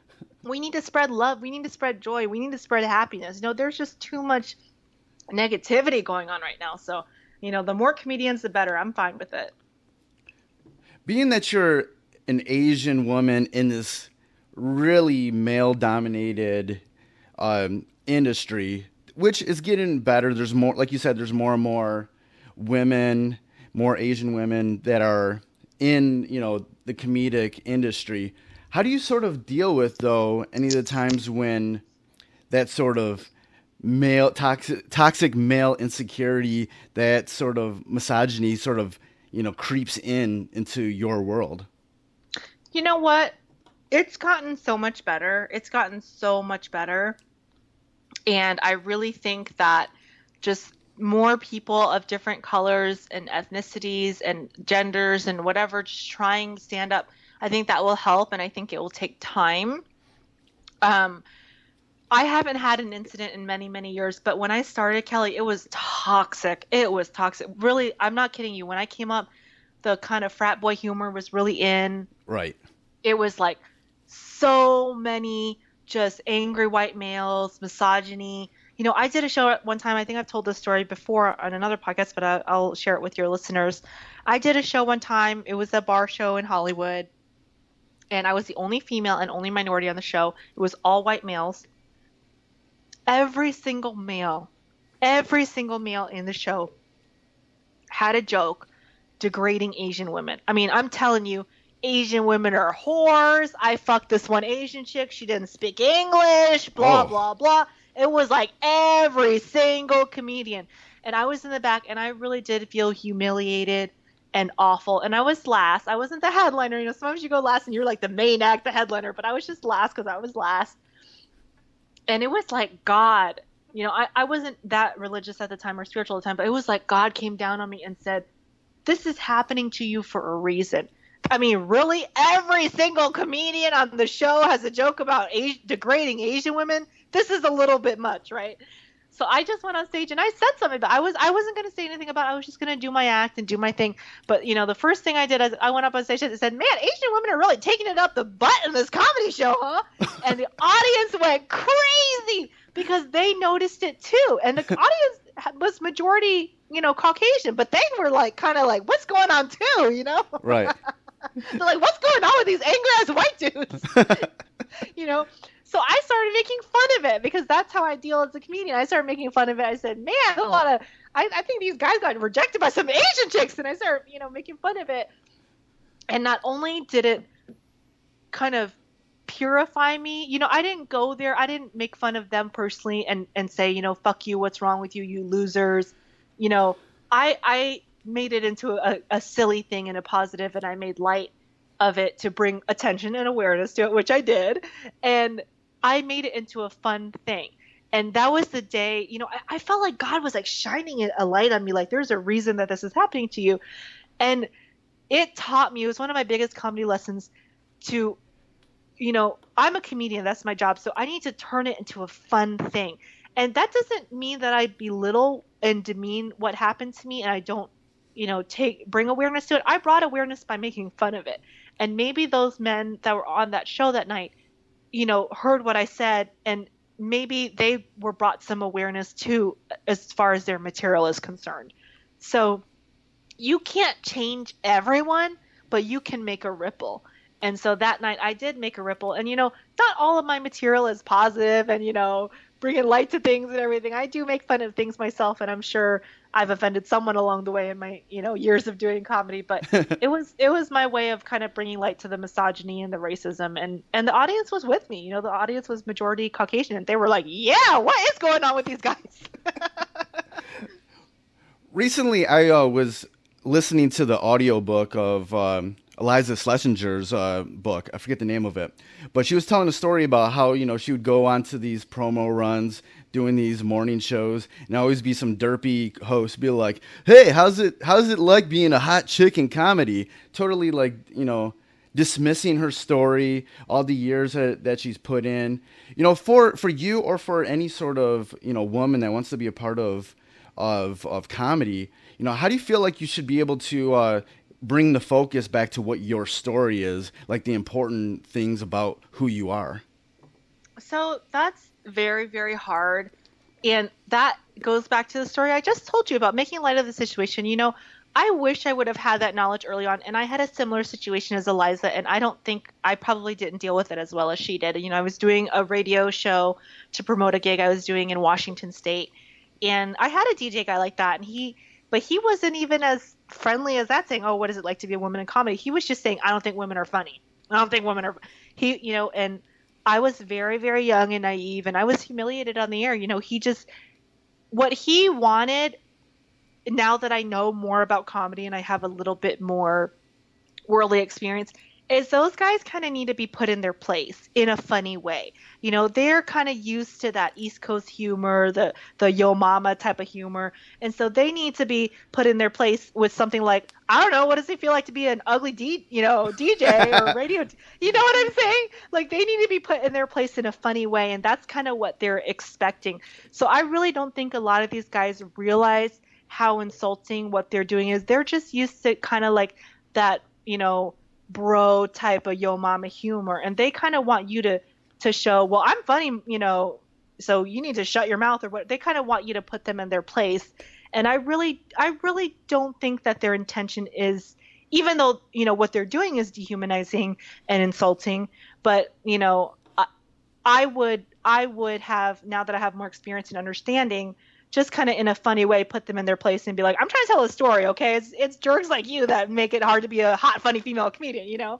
We need to spread love. We need to spread joy. We need to spread happiness. There's just too much negativity going on right now. So, the more comedians, the better. I'm fine with it. Being that you're an Asian woman in this really male-dominated industry, which is getting better. There's more, like you said, there's more and more women, more Asian women that are in, the comedic industry. How do you sort of deal with, though, any of the times when that sort of male toxic male insecurity, that sort of misogyny sort of, creeps into your world? You know what? It's gotten so much better. It's gotten so much better. And I really think that just more people of different colors and ethnicities and genders and whatever, just trying to stand up, I think that will help. And I think it will take time. I haven't had an incident in many, many years, but when I started, Kelly, it was toxic. It was toxic. Really, I'm not kidding you. When I came up, the kind of frat boy humor was really in. Right. It was like so many just angry white males, misogyny. I did a show at one time. I think I've told this story before on another podcast, but I'll share it with your listeners. I did a show one time. It was a bar show in Hollywood, and I was the only female and only minority on the show. It was all white males. Every single male in the show had a joke degrading Asian women. I mean, I'm telling you, Asian women are whores. I fucked this one Asian chick. She didn't speak English, blah, blah, blah. It was like every single comedian. And I was in the back, and I really did feel humiliated and awful. And I was last. I wasn't the headliner. Sometimes you go last and you're like the main act, the headliner. But I was just last because I was last. And it was like God, I wasn't that religious at the time or spiritual at the time, but it was like God came down on me and said, this is happening to you for a reason. I mean, really, every single comedian on the show has a joke about degrading Asian women. This is a little bit much, right? So I just went on stage and I said something, but I wasn't going to say anything about it. I was just going to do my act and do my thing. But, the first thing I did is I went up on stage and said, man, Asian women are really taking it up the butt in this comedy show, huh? And the audience went crazy because they noticed it too. And the audience was majority, Caucasian, but they were like, kind of like, what's going on too, Right. They're like, what's going on with these angry ass white dudes? So I started making fun of it because that's how I deal as a comedian. I started making fun of it. I said, man, I think these guys got rejected by some Asian chicks. And I started, making fun of it. And not only did it kind of purify me, I didn't go there. I didn't make fun of them personally and say, fuck you, what's wrong with you, you losers. I made it into a silly thing and a positive, and I made light of it to bring attention and awareness to it, which I did. And I made it into a fun thing. And that was the day, I felt like God was like shining a light on me. Like, there's a reason that this is happening to you. And it taught me, it was one of my biggest comedy lessons to, I'm a comedian, that's my job. So I need to turn it into a fun thing. And that doesn't mean that I belittle and demean what happened to me and I don't, bring awareness to it. I brought awareness by making fun of it. And maybe those men that were on that show that night, heard what I said, and maybe they were brought some awareness too, as far as their material is concerned. So you can't change everyone, but you can make a ripple. And so that night I did make a ripple. And, not all of my material is positive and, bringing light to things and everything. I do make fun of things myself, and I'm sure I've offended someone along the way in my, years of doing comedy. But it was my way of kind of bringing light to the misogyny and the racism. And the audience was with me. The audience was majority Caucasian. And they were like, yeah, what is going on with these guys? Recently, I was listening to the audiobook of Eliza Schlesinger's book. I forget the name of it. But she was telling a story about how, she would go onto these promo runs, doing these morning shows, and always be some derpy host be like, hey, how's it like being a hot chick in comedy? Totally like, dismissing her story, all the years that she's put in. For you or for any sort of, woman that wants to be a part of comedy, how do you feel like you should be able to bring the focus back to what your story is, like the important things about who you are? So that's very, very hard. And that goes back to the story I just told you about making light of the situation. I wish I would have had that knowledge early on. And I had a similar situation as Eliza, and I probably didn't deal with it as well as she did. I was doing a radio show to promote a gig I was doing in Washington State. And I had a DJ guy like that, but he wasn't even as friendly as that, saying, oh, what is it like to be a woman in comedy? He was just saying, I don't think women are funny. I don't think women are, and I was very, very young and naive, and I was humiliated on the air. What he wanted, now that I know more about comedy and I have a little bit more worldly experience, is those guys kind of need to be put in their place in a funny way. They're kind of used to that East Coast humor, the yo mama type of humor. And so they need to be put in their place with something like, I don't know, what does it feel like to be an ugly DJ or radio? You know what I'm saying? Like, they need to be put in their place in a funny way. And that's kind of what they're expecting. So I really don't think a lot of these guys realize how insulting what they're doing is. They're just used to kind of like that, bro type of yo mama humor, and they kind of want you to show, well, I'm funny, so you need to shut your mouth, or what. They kind of want you to put them in their place. And I really don't think that their intention is, even though what they're doing is dehumanizing and insulting, but I would have, now that I have more experience and understanding, just kind of in a funny way put them in their place and be like, I'm trying to tell a story, okay? It's jerks like you that make it hard to be a hot, funny female comedian,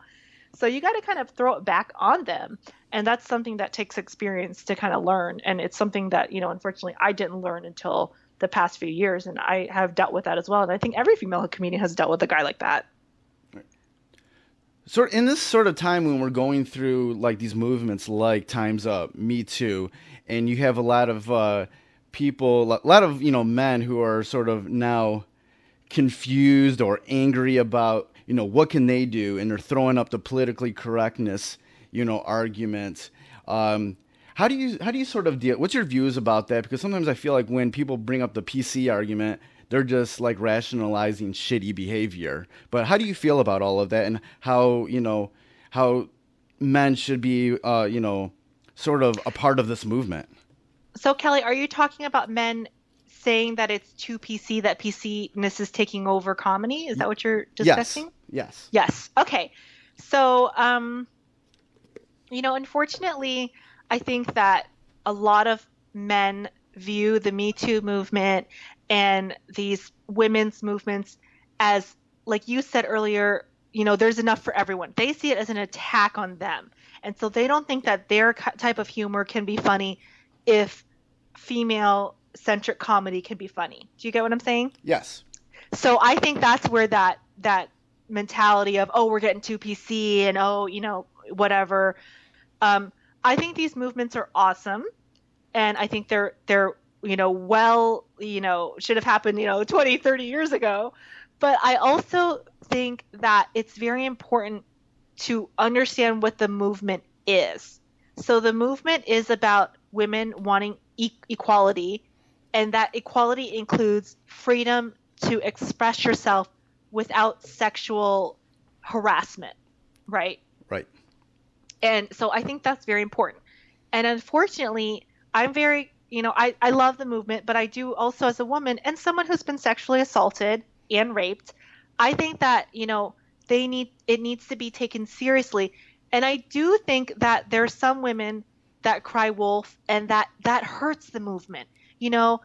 So you got to kind of throw it back on them. And that's something that takes experience to kind of learn. And it's something that, unfortunately, I didn't learn until the past few years. And I have dealt with that as well. And I think every female comedian has dealt with a guy like that. Sort in this sort of time when we're going through like these movements like Time's Up, Me Too, and you have a lot of people, a lot of men who are sort of now confused or angry about what can they do, and they're throwing up the politically correctness argument. How do you sort of deal? What's your views about that? Because sometimes I feel like when people bring up the PC argument, they're just like rationalizing shitty behavior. But how do you feel about all of that, and how how men should be sort of a part of this movement? So, Kelly, are you talking about men saying that it's too PC, that PC-ness is taking over comedy? Is that what you're discussing? Yes. Okay. So, unfortunately, I think that a lot of men view the Me Too movement and these women's movements as, like you said earlier, there's enough for everyone. They see it as an attack on them. And so they don't think that their type of humor can be funny if female-centric comedy can be funny. Do you get what I'm saying? Yes. So I think that's where that mentality of, oh, we're getting too PC and, whatever. I think these movements are awesome. And I think they're should have happened, 20, 30 years ago. But I also think that it's very important to understand what the movement is. So the movement is about women wanting equality, and that equality includes freedom to express yourself without sexual harassment, right? Right. And so I think that's very important. And unfortunately, I'm very, I love the movement, but I do also, as a woman and someone who's been sexually assaulted and raped, I think that, it needs to be taken seriously. And I do think that there's some women that cry wolf, and that hurts the movement. That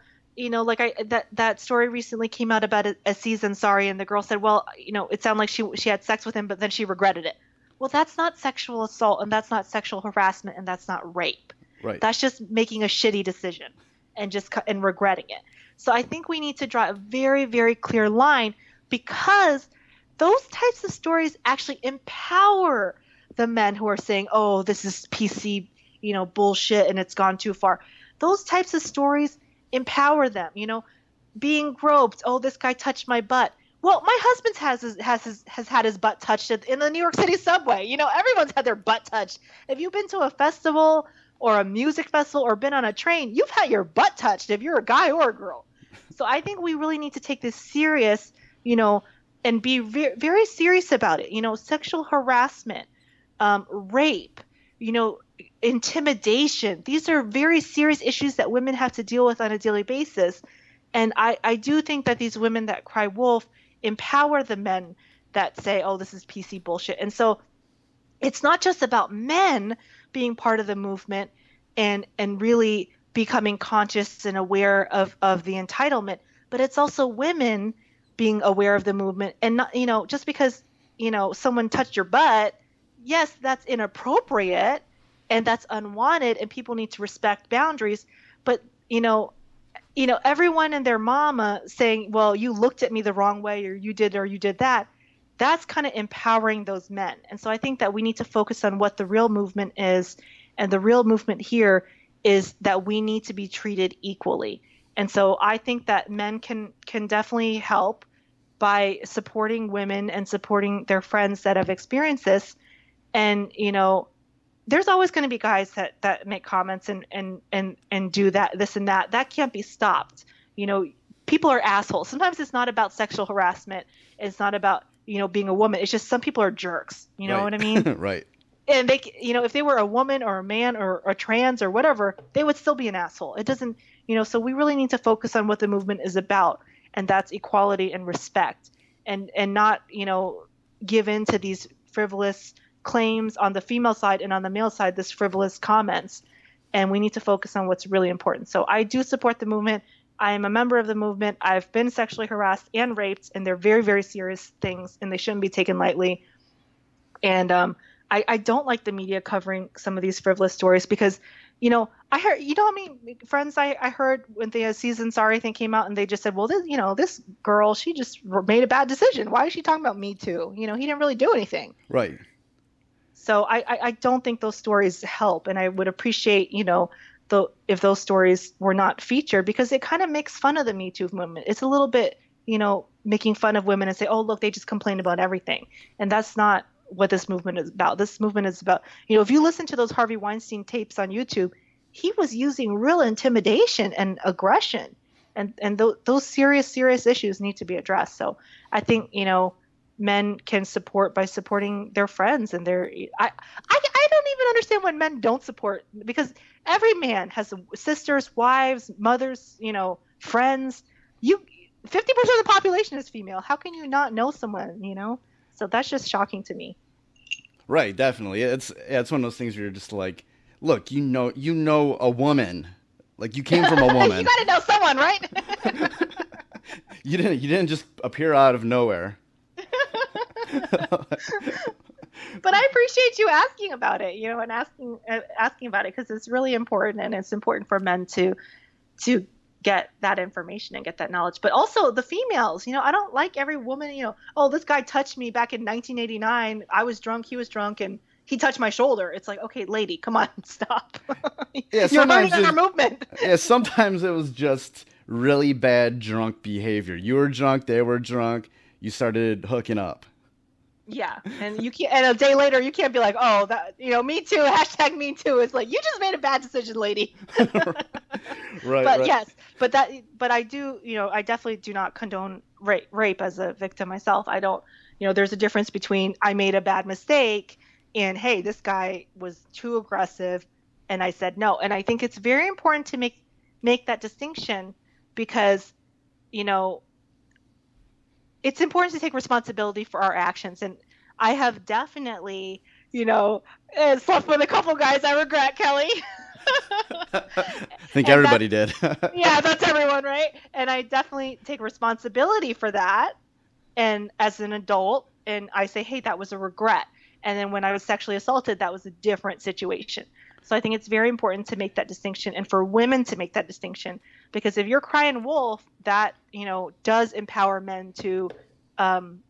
story recently came out about Aziz Ansari, and the girl said, well, it sounded like she had sex with him, but then she regretted it. Well, that's not sexual assault, and that's not sexual harassment, and that's not rape. Right. That's just making a shitty decision and regretting it. So I think we need to draw a very, very clear line, because those types of stories actually empower the men who are saying, oh, this is PC, bullshit, and it's gone too far. Those types of stories empower them, being groped. Oh, this guy touched my butt. Well, my husband has had his butt touched in the New York City subway. Everyone's had their butt touched. If you've been to a festival or a music festival or been on a train, you've had your butt touched if you're a guy or a girl. So I think we really need to take this serious, and be very, very serious about it. Sexual harassment, rape, intimidation. These are very serious issues that women have to deal with on a daily basis. And I do think that these women that cry wolf empower the men that say, oh, this is PC bullshit. And so it's not just about men being part of the movement and really becoming conscious and aware of the entitlement, but it's also women being aware of the movement. And not, just because, someone touched your butt, yes, that's inappropriate and that's unwanted, and people need to respect boundaries. But, everyone and their mama saying, well, you looked at me the wrong way, or you did that, that's kind of empowering those men. And so I think that we need to focus on what the real movement is. And the real movement here is that we need to be treated equally. And so I think that men can definitely help by supporting women and supporting their friends that have experienced this. And, there's always going to be guys that make comments and do that, this and that. That can't be stopped. People are assholes. Sometimes it's not about sexual harassment. It's not about, being a woman. It's just some people are jerks. You know what I mean? Right. And they, if they were a woman or a man or a trans or whatever, they would still be an asshole. It doesn't, so we really need to focus on what the movement is about. And that's equality and respect, and not, give in to these frivolous claims on the female side, and on the male side, this frivolous comments. And we need to focus on what's really important. So I do support the movement. I am a member of the movement. I've been sexually harassed and raped, and they're very, very serious things, and they shouldn't be taken lightly. And I don't like the media covering some of these frivolous stories because, I heard, how many friends I heard when the Season Sorry thing came out, and they just said, well, this girl, she just made a bad decision. Why is she talking about Me Too? He didn't really do anything. Right. So I don't think those stories help. And I would appreciate, if those stories were not featured, because it kind of makes fun of the Me Too movement. It's a little bit, making fun of women and say, oh, look, they just complain about everything. And that's not what this movement is about. This movement is about, if you listen to those Harvey Weinstein tapes on YouTube, he was using real intimidation and aggression, and those serious issues need to be addressed. So I think, men can support by supporting their friends and I don't even understand when men don't support, because every man has sisters, wives, mothers, friends. 50% of the population is female. How can you not know someone, So that's just shocking to me. Right, definitely. It's one of those things where you're just like, look, you know a woman. Like, you came from a woman. You got to know someone, right? You didn't just appear out of nowhere. But I appreciate you asking about it, and asking about it, because it's really important, and it's important for men to get that information and get that knowledge. But also the females, I don't like every woman, oh, this guy touched me back in 1989. I was drunk, he was drunk, and he touched my shoulder. It's like, okay, lady, come on, stop. Yeah, you're running on our movement. Yeah, sometimes it was just really bad drunk behavior. You were drunk, they were drunk, you started hooking up. Yeah, and you can't. And a day later, you can't be like, "Oh, that Me Too." Hashtag Me Too. It's like, you just made a bad decision, lady. Right. But yes, but I do. I definitely do not condone rape as a victim myself. I don't. There's a difference between I made a bad mistake and, hey, this guy was too aggressive, and I said no. And I think it's very important to make that distinction, because, it's important to take responsibility for our actions. And I have definitely, slept with a couple guys I regret, Kelly. I think everybody did. Yeah, that's everyone, right? And I definitely take responsibility for that. And as an adult, and I say, hey, that was a regret. And then when I was sexually assaulted, that was a different situation. So I think it's very important to make that distinction, and for women to make that distinction, because if you're crying wolf, that, does empower men to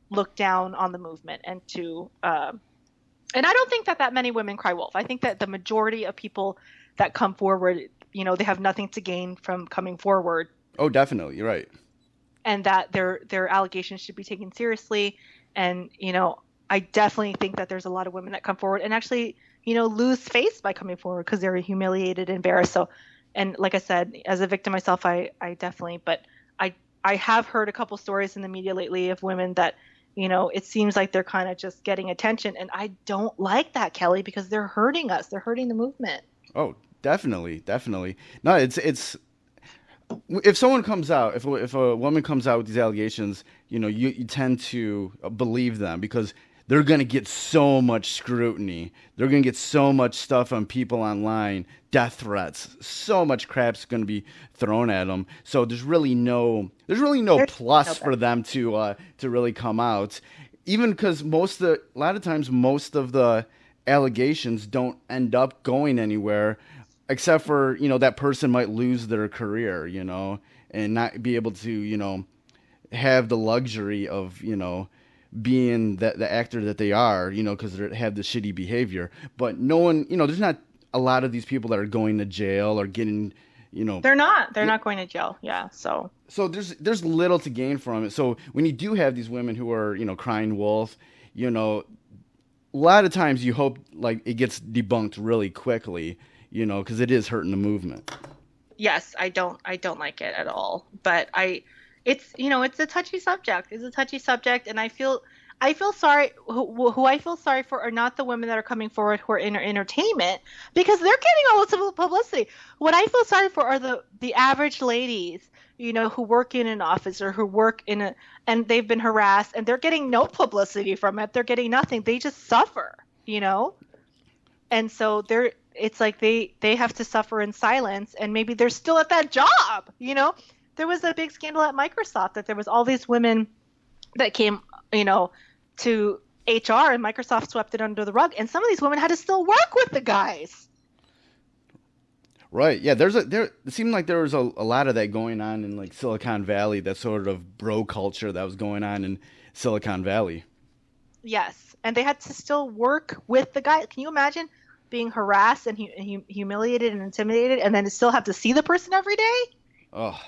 look down on the movement and to, and I don't think that many women cry wolf. I think that the majority of people that come forward, they have nothing to gain from coming forward. Oh, definitely. You're right. And that their allegations should be taken seriously. And, I definitely think that there's a lot of women that come forward and actually, lose face by coming forward because they're humiliated and embarrassed. So, and like I said, as a victim myself, I definitely, but I have heard a couple stories in the media lately of women that, it seems like they're kind of just getting attention. And I don't like that, Kelly, because they're hurting us. They're hurting the movement. Oh, definitely. No, it's if someone comes out, if a woman comes out with these allegations, you tend to believe them, because they're going to get so much scrutiny. They're going to get so much stuff on people online, death threats. So much crap's going to be thrown at them. So there's really no plus for them to really come out. Even because a lot of times most of the allegations don't end up going anywhere, except for, that person might lose their career, and not be able to, have the luxury of, being the actor that they are, because they have the shitty behavior. But no one, there's not a lot of these people that are going to jail or getting, They're not going to jail. Yeah. So there's little to gain from it. So when you do have these women who are, crying wolf, a lot of times you hope like it gets debunked really quickly, because it is hurting the movement. Yes, I don't like it at all. But it's a touchy subject. It's a touchy subject, and I feel sorry. Who I feel sorry for are not the women that are coming forward who are in entertainment, because they're getting all this publicity. What I feel sorry for are the average ladies, who work in an office or who work and they've been harassed and they're getting no publicity from it. They're getting nothing. They just suffer, and so it's like they have to suffer in silence, and maybe they're still at that job. There was a big scandal at Microsoft that there was all these women that came, to HR, and Microsoft swept it under the rug, and some of these women had to still work with the guys. Right. Yeah. It seemed like there was a lot of that going on in like Silicon Valley, that sort of bro culture that was going on in Silicon Valley. Yes. And they had to still work with the guy. Can you imagine being harassed and humiliated and intimidated, and then to still have to see the person every day? Oh,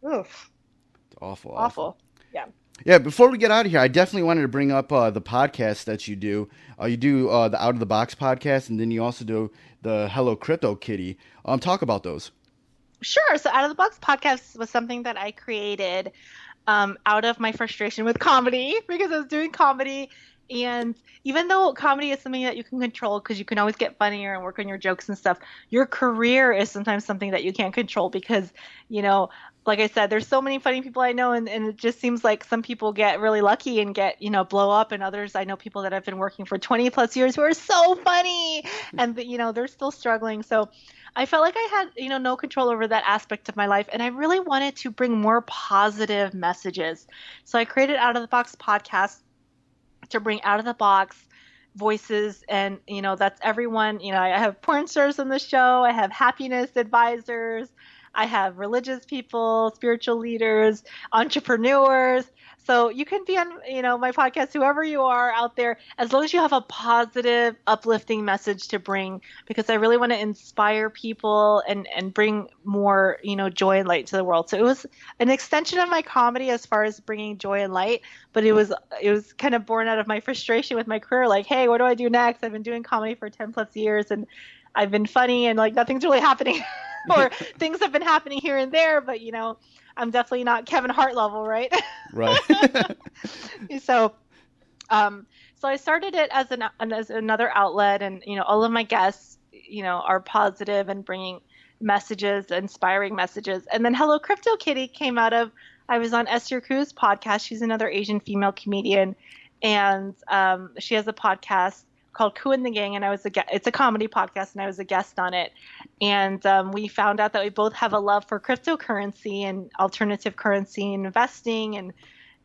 oof. It's awful. Awful. Yeah. Yeah, before we get out of here, I definitely wanted to bring up the podcast that you do. You do the Out of the Box podcast, and then you also do the Hello Crypto Kitty. Talk about those. Sure. So Out of the Box podcast was something that I created out of my frustration with comedy, because I was doing comedy. And even though comedy is something that you can control because you can always get funnier and work on your jokes and stuff, your career is sometimes something that you can't control because, like I said, there's so many funny people I know, and it just seems like some people get really lucky and get, blow up, and others, I know people that have been working for 20 plus years who are so funny and, they're still struggling. So I felt like I had, no control over that aspect of my life, and I really wanted to bring more positive messages. So I created Out of the Box podcast to bring out of the box voices, and that's everyone. I have porn stars on the show, I have happiness advisors, I have religious people, spiritual leaders, entrepreneurs. So you can be on, my podcast, whoever you are out there, as long as you have a positive, uplifting message to bring, because I really want to inspire people and bring more, joy and light to the world. So it was an extension of my comedy as far as bringing joy and light, but it was kind of born out of my frustration with my career. Like, hey, what do I do next? I've been doing comedy for 10 plus years, and I've been funny, and like nothing's really happening, or things have been happening here and there, but I'm definitely not Kevin Hart level, right? Right. So I started it as another outlet, and all of my guests, are positive and bringing messages, inspiring messages. And then Hello Crypto Kitty came out of, I was on Esther Cruz's podcast. She's another Asian female comedian, and she has a podcast called Coup in the Gang, and it's a comedy podcast, and I was a guest on it. And we found out that we both have a love for cryptocurrency and alternative currency and investing,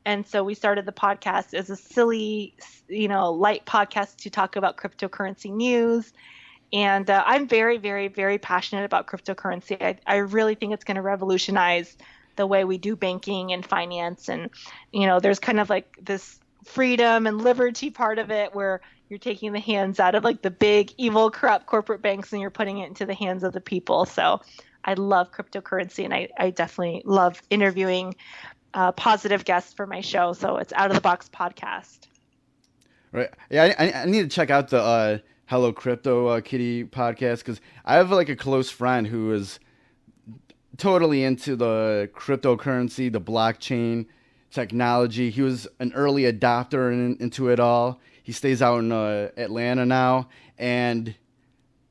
and so we started the podcast as a silly, light podcast to talk about cryptocurrency news. And I'm very, very, very passionate about cryptocurrency. I really think it's going to revolutionize the way we do banking and finance, and there's kind of like this freedom and liberty part of it where you're taking the hands out of like the big, evil, corrupt corporate banks, and you're putting it into the hands of the people. So I love cryptocurrency, and I definitely love interviewing positive guests for my show. So it's Out of the Box podcast. Right. Yeah, I need to check out the Hello Crypto Kitty podcast, because I have like a close friend who is totally into the cryptocurrency, the blockchain technology. He was an early adopter into it all. He stays out in Atlanta now, and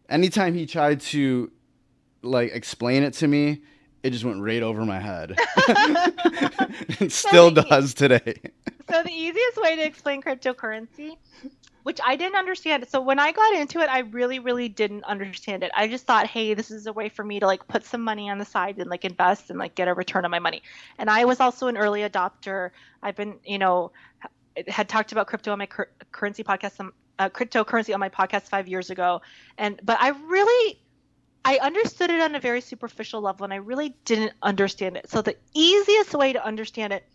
anytime he tried to like explain it to me, it just went right over my head. It still does today. So the easiest way to explain cryptocurrency, which I didn't understand. So when I got into it, I really, really didn't understand it. I just thought, hey, this is a way for me to like put some money on the side and like invest and like get a return on my money. And I was also an early adopter. I've been, had talked about crypto on my currency podcast, cryptocurrency on my podcast 5 years ago. But I understood it on a very superficial level, and I really didn't understand it. So the easiest way to understand it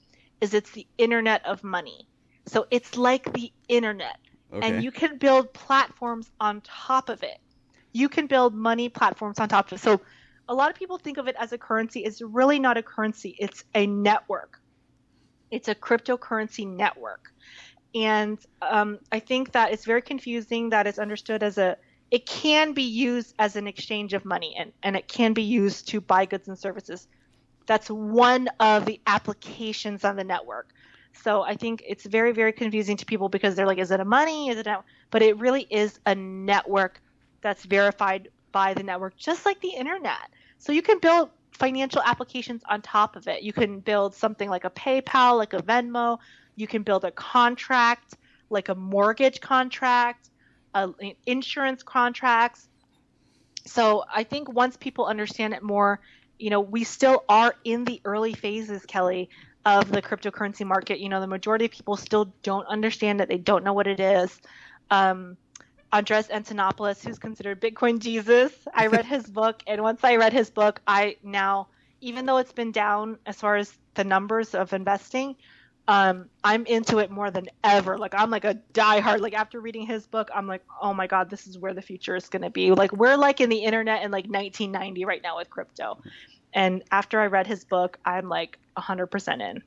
is it's the internet of money. So it's like the internet. Okay. And you can build platforms on top of it. You can build money platforms on top of it. So a lot of people think of it as a currency. It's really not a currency. It's a network. It's a cryptocurrency network. And I think that it's very confusing that it's understood as it can be used as an exchange of money, and it can be used to buy goods and services. That's one of the applications on the network. So I think it's very, very confusing to people because they're like, is it a money? Is it a, but it really is a network that's verified by the network, just like the internet. So you can build financial applications on top of it. You can build something like a PayPal, like a Venmo. You can build a contract, like a mortgage contract, insurance contracts. So I think once people understand it more, we still are in the early phases, Kelly, of the cryptocurrency market. The majority of people still don't understand it. They don't know what it is. Andres Antonopoulos, who's considered Bitcoin Jesus, I read his book. And once I read his book, I now, even though it's been down as far as the numbers of investing, I'm into it more than ever. Like, I'm like a diehard. Like, after reading his book, I'm like, oh my God, this is where the future is going to be. Like, we're like in the internet in like 1990 right now with crypto. And after I read his book, I'm like 100% in.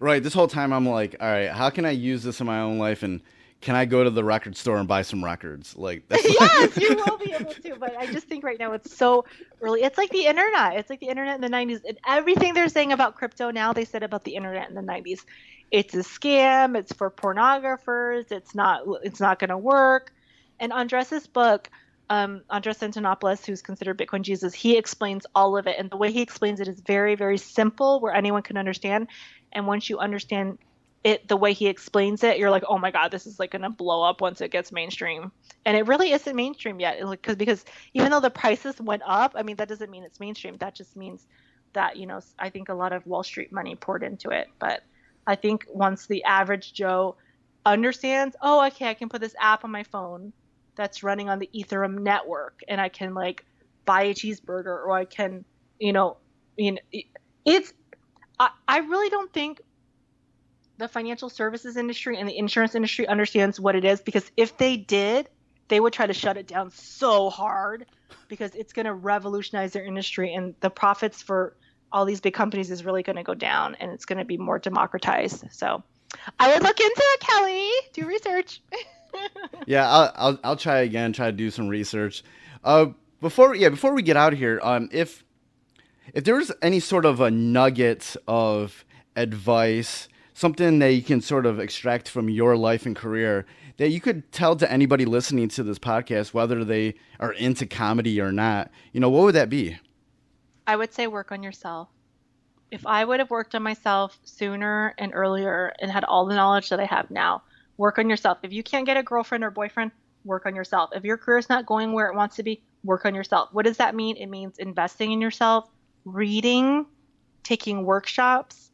Right. This whole time I'm like, all right, how can I use this in my own life? And can I go to the record store and buy some records? Like, that's yes, you will be able to. But I just think right now it's so early. It's like the internet. It's like the internet in the 90s. And everything they're saying about crypto now, they said about the internet in the 90s. It's a scam. It's for pornographers. It's not going to work. And Andres's book, Andres Antonopoulos, who's considered Bitcoin Jesus, he explains all of it. And the way he explains it is very, very simple, where anyone can understand. And once you understand it, the way he explains it, you're like, oh my God, this is like going to blow up once it gets mainstream. And it really isn't mainstream yet, because even though the prices went up, I mean, that doesn't mean it's mainstream. That just means that, I think a lot of Wall Street money poured into it. But I think once the average Joe understands, oh, okay, I can put this app on my phone that's running on the Ethereum network, and I can like buy a cheeseburger, or I can, it's, I really don't think the financial services industry and the insurance industry understands what it is, because if they did, they would try to shut it down so hard, because it's going to revolutionize their industry, and the profits for all these big companies is really going to go down, and it's going to be more democratized. So I would look into it, Kelly. Do research. Yeah, I'll try again. Try to do some research. Before we get out of here, if there was any sort of a nugget of advice, something that you can sort of extract from your life and career that you could tell to anybody listening to this podcast, whether they are into comedy or not, what would that be? I would say work on yourself. If I would have worked on myself sooner and earlier and had all the knowledge that I have now, work on yourself. If you can't get a girlfriend or boyfriend, work on yourself. If your career is not going where it wants to be, work on yourself. What does that mean? It means investing in yourself, reading, taking workshops,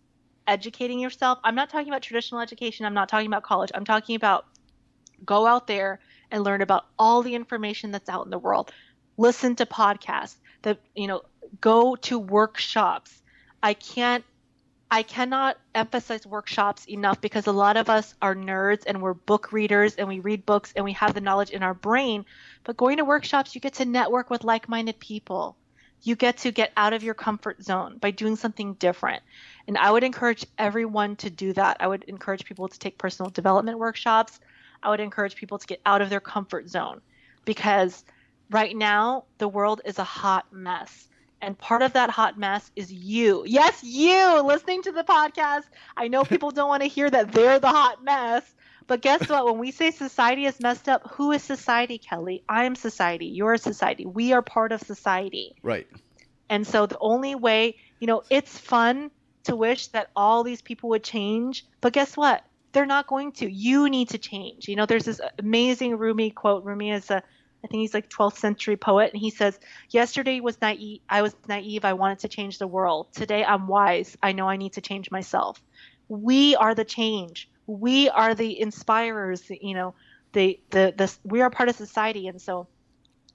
educating yourself. I'm not talking about traditional education. I'm not talking about college. I'm talking about go out there and learn about all the information that's out in the world. Listen to podcasts, go to workshops. I cannot emphasize workshops enough, because a lot of us are nerds and we're book readers and we read books and we have the knowledge in our brain. But going to workshops, you get to network with like-minded people. You get to get out of your comfort zone by doing something different. And I would encourage everyone to do that. I would encourage people to take personal development workshops. I would encourage people to get out of their comfort zone, because right now the world is a hot mess. And part of that hot mess is you. Yes, you listening to the podcast. I know people don't want to hear that they're the hot mess. But guess what? When we say society is messed up, who is society, Kelly? I am society. You're society. We are part of society. Right. And so the only way, it's fun to wish that all these people would change. But guess what? They're not going to. You need to change. There's this amazing Rumi quote. Rumi is I think he's like 12th century poet. And he says, yesterday was naive. I was naive. I wanted to change the world. Today I'm wise. I know I need to change myself. We are the change. We are the inspirers. We are part of society. And so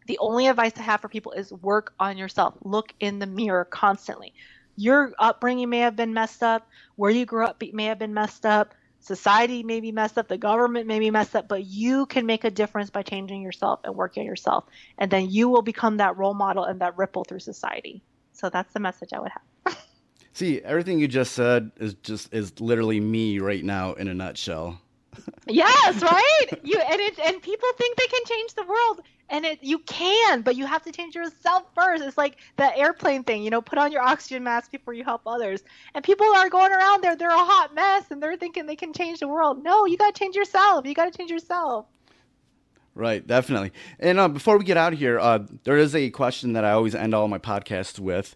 the only advice I have for people is work on yourself. Look in the mirror constantly. Your upbringing may have been messed up. Where you grew up may have been messed up. society may be messed up, the government may be messed up, but you can make a difference by changing yourself and working on yourself. And then you will become that role model and that ripple through society. So that's the message I would have. See, everything you just said is literally me right now in a nutshell. Yes, right? And people think they can change the world, and you can, but you have to change yourself first. It's like the airplane thing, put on your oxygen mask before you help others. And people are going around there, they're a hot mess, and they're thinking they can change the world. No, you got to change yourself. You got to change yourself. Right, definitely. And before we get out of here, there is a question that I always end all my podcasts with.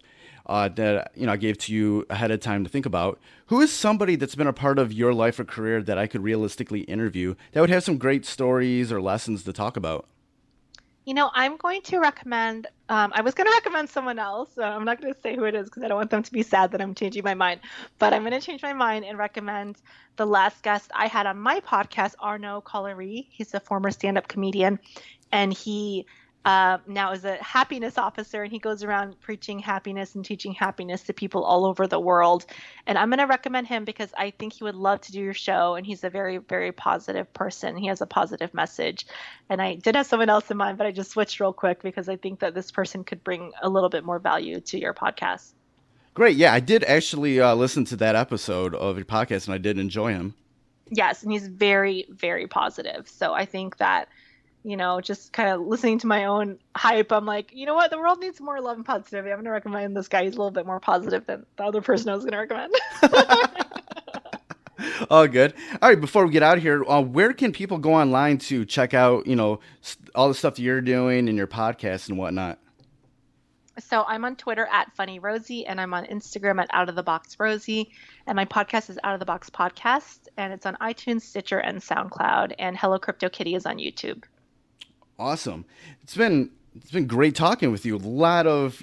That I gave to you ahead of time to think about. Who is somebody that's been a part of your life or career that I could realistically interview that would have some great stories or lessons to talk about? I'm going to recommend, I was going to recommend someone else. So I'm not going to say who it is because I don't want them to be sad that I'm changing my mind. But I'm going to change my mind and recommend the last guest I had on my podcast, Arnaud Collery. He's a former stand-up comedian, and he now is a happiness officer, and he goes around preaching happiness and teaching happiness to people all over the world. And I'm going to recommend him because I think he would love to do your show, and he's a very, very positive person. He has a positive message. And I did have someone else in mind, but I just switched real quick because I think that this person could bring a little bit more value to your podcast. Great. Yeah, I did actually listen to that episode of your podcast, and I did enjoy him. Yes, and he's very, very positive. So I think that just kind of listening to my own hype, I'm like, you know what? The world needs more love and positivity. I'm going to recommend this guy. He's a little bit more positive than the other person I was going to recommend. Oh, good. All right. Before we get out of here, where can people go online to check out, all the stuff that you're doing and your podcast and whatnot? So I'm on Twitter at Funny Rosie, and I'm on Instagram at Out of the Box Rosie. And my podcast is Out of the Box Podcast, and it's on iTunes, Stitcher, and SoundCloud. And Hello Crypto Kitty is on YouTube. Awesome. It's been great talking with you. A lot of,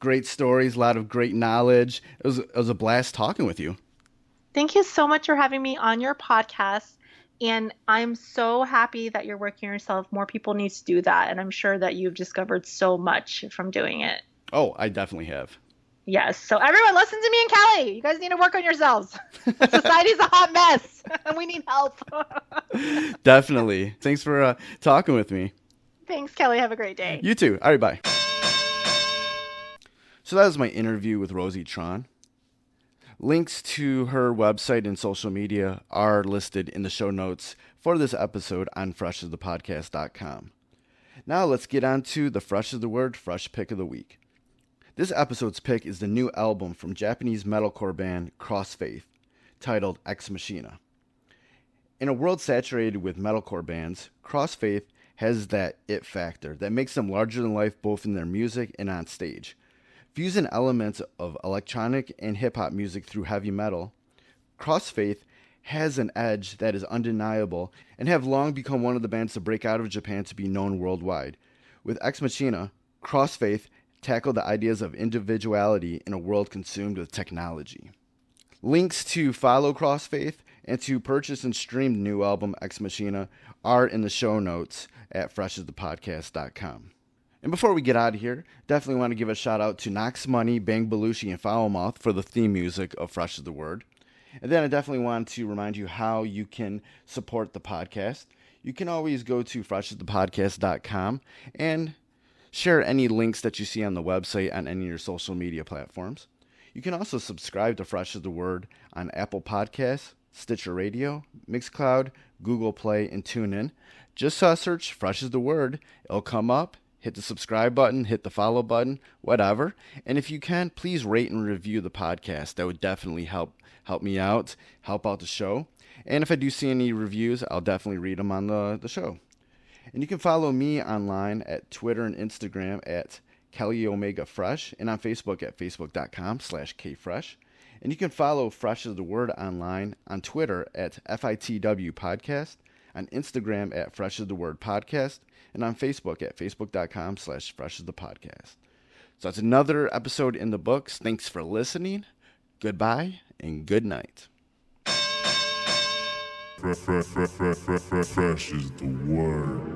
great stories, a lot of great knowledge. It was a blast talking with you. Thank you so much for having me on your podcast. And I'm so happy that you're working on yourself. More people need to do that. And I'm sure that you've discovered so much from doing it. Oh, I definitely have. Yes. So everyone, listen to me and Kelly. You guys need to work on yourselves. Society's a hot mess, and we need help. Definitely. Thanks for talking with me. Thanks, Kelly. Have a great day. You too. All right, bye. So that was my interview with Rosie Tran. Links to her website and social media are listed in the show notes for this episode on freshasthepodcast.com. Now let's get on to the Fresh is the Word, Fresh Pick of the Week. This episode's pick is the new album from Japanese metalcore band Crossfaith, titled Ex Machina. In a world saturated with metalcore bands, Crossfaith has that it factor that makes them larger than life both in their music and on stage. Fusing elements of electronic and hip-hop music through heavy metal, Crossfaith has an edge that is undeniable and have long become one of the bands to break out of Japan to be known worldwide. With Ex Machina, Crossfaith tackled the ideas of individuality in a world consumed with technology. Links to follow Crossfaith and to purchase and stream the new album Ex Machina are in the show notes at freshasthepodcast.com. And before we get out of here, definitely want to give a shout out to Knox Money, Bang Belushi, and Foulmouth for the theme music of Fresh is the Word. And then I definitely want to remind you how you can support the podcast. You can always go to freshasthepodcast.com and share any links that you see on the website on any of your social media platforms. You can also subscribe to Fresh is the Word on Apple Podcasts, Stitcher Radio, Mixcloud, Google Play, and TuneIn. Just search Fresh is the Word. It'll come up. Hit the subscribe button, hit the follow button, whatever. And if you can, please rate and review the podcast. That would definitely help me out, help out the show. And if I do see any reviews, I'll definitely read them on the show. And you can follow me online at Twitter and Instagram at Kelly Omega Fresh, and on Facebook at facebook.com/KFresh. And you can follow Fresh is the Word online on Twitter at FITW Podcast, on Instagram at Fresh is the Word Podcast, and on Facebook at facebook.com/Fresh is the Podcast. So that's another episode in the books. Thanks for listening. Goodbye and good night. Fresh is the word.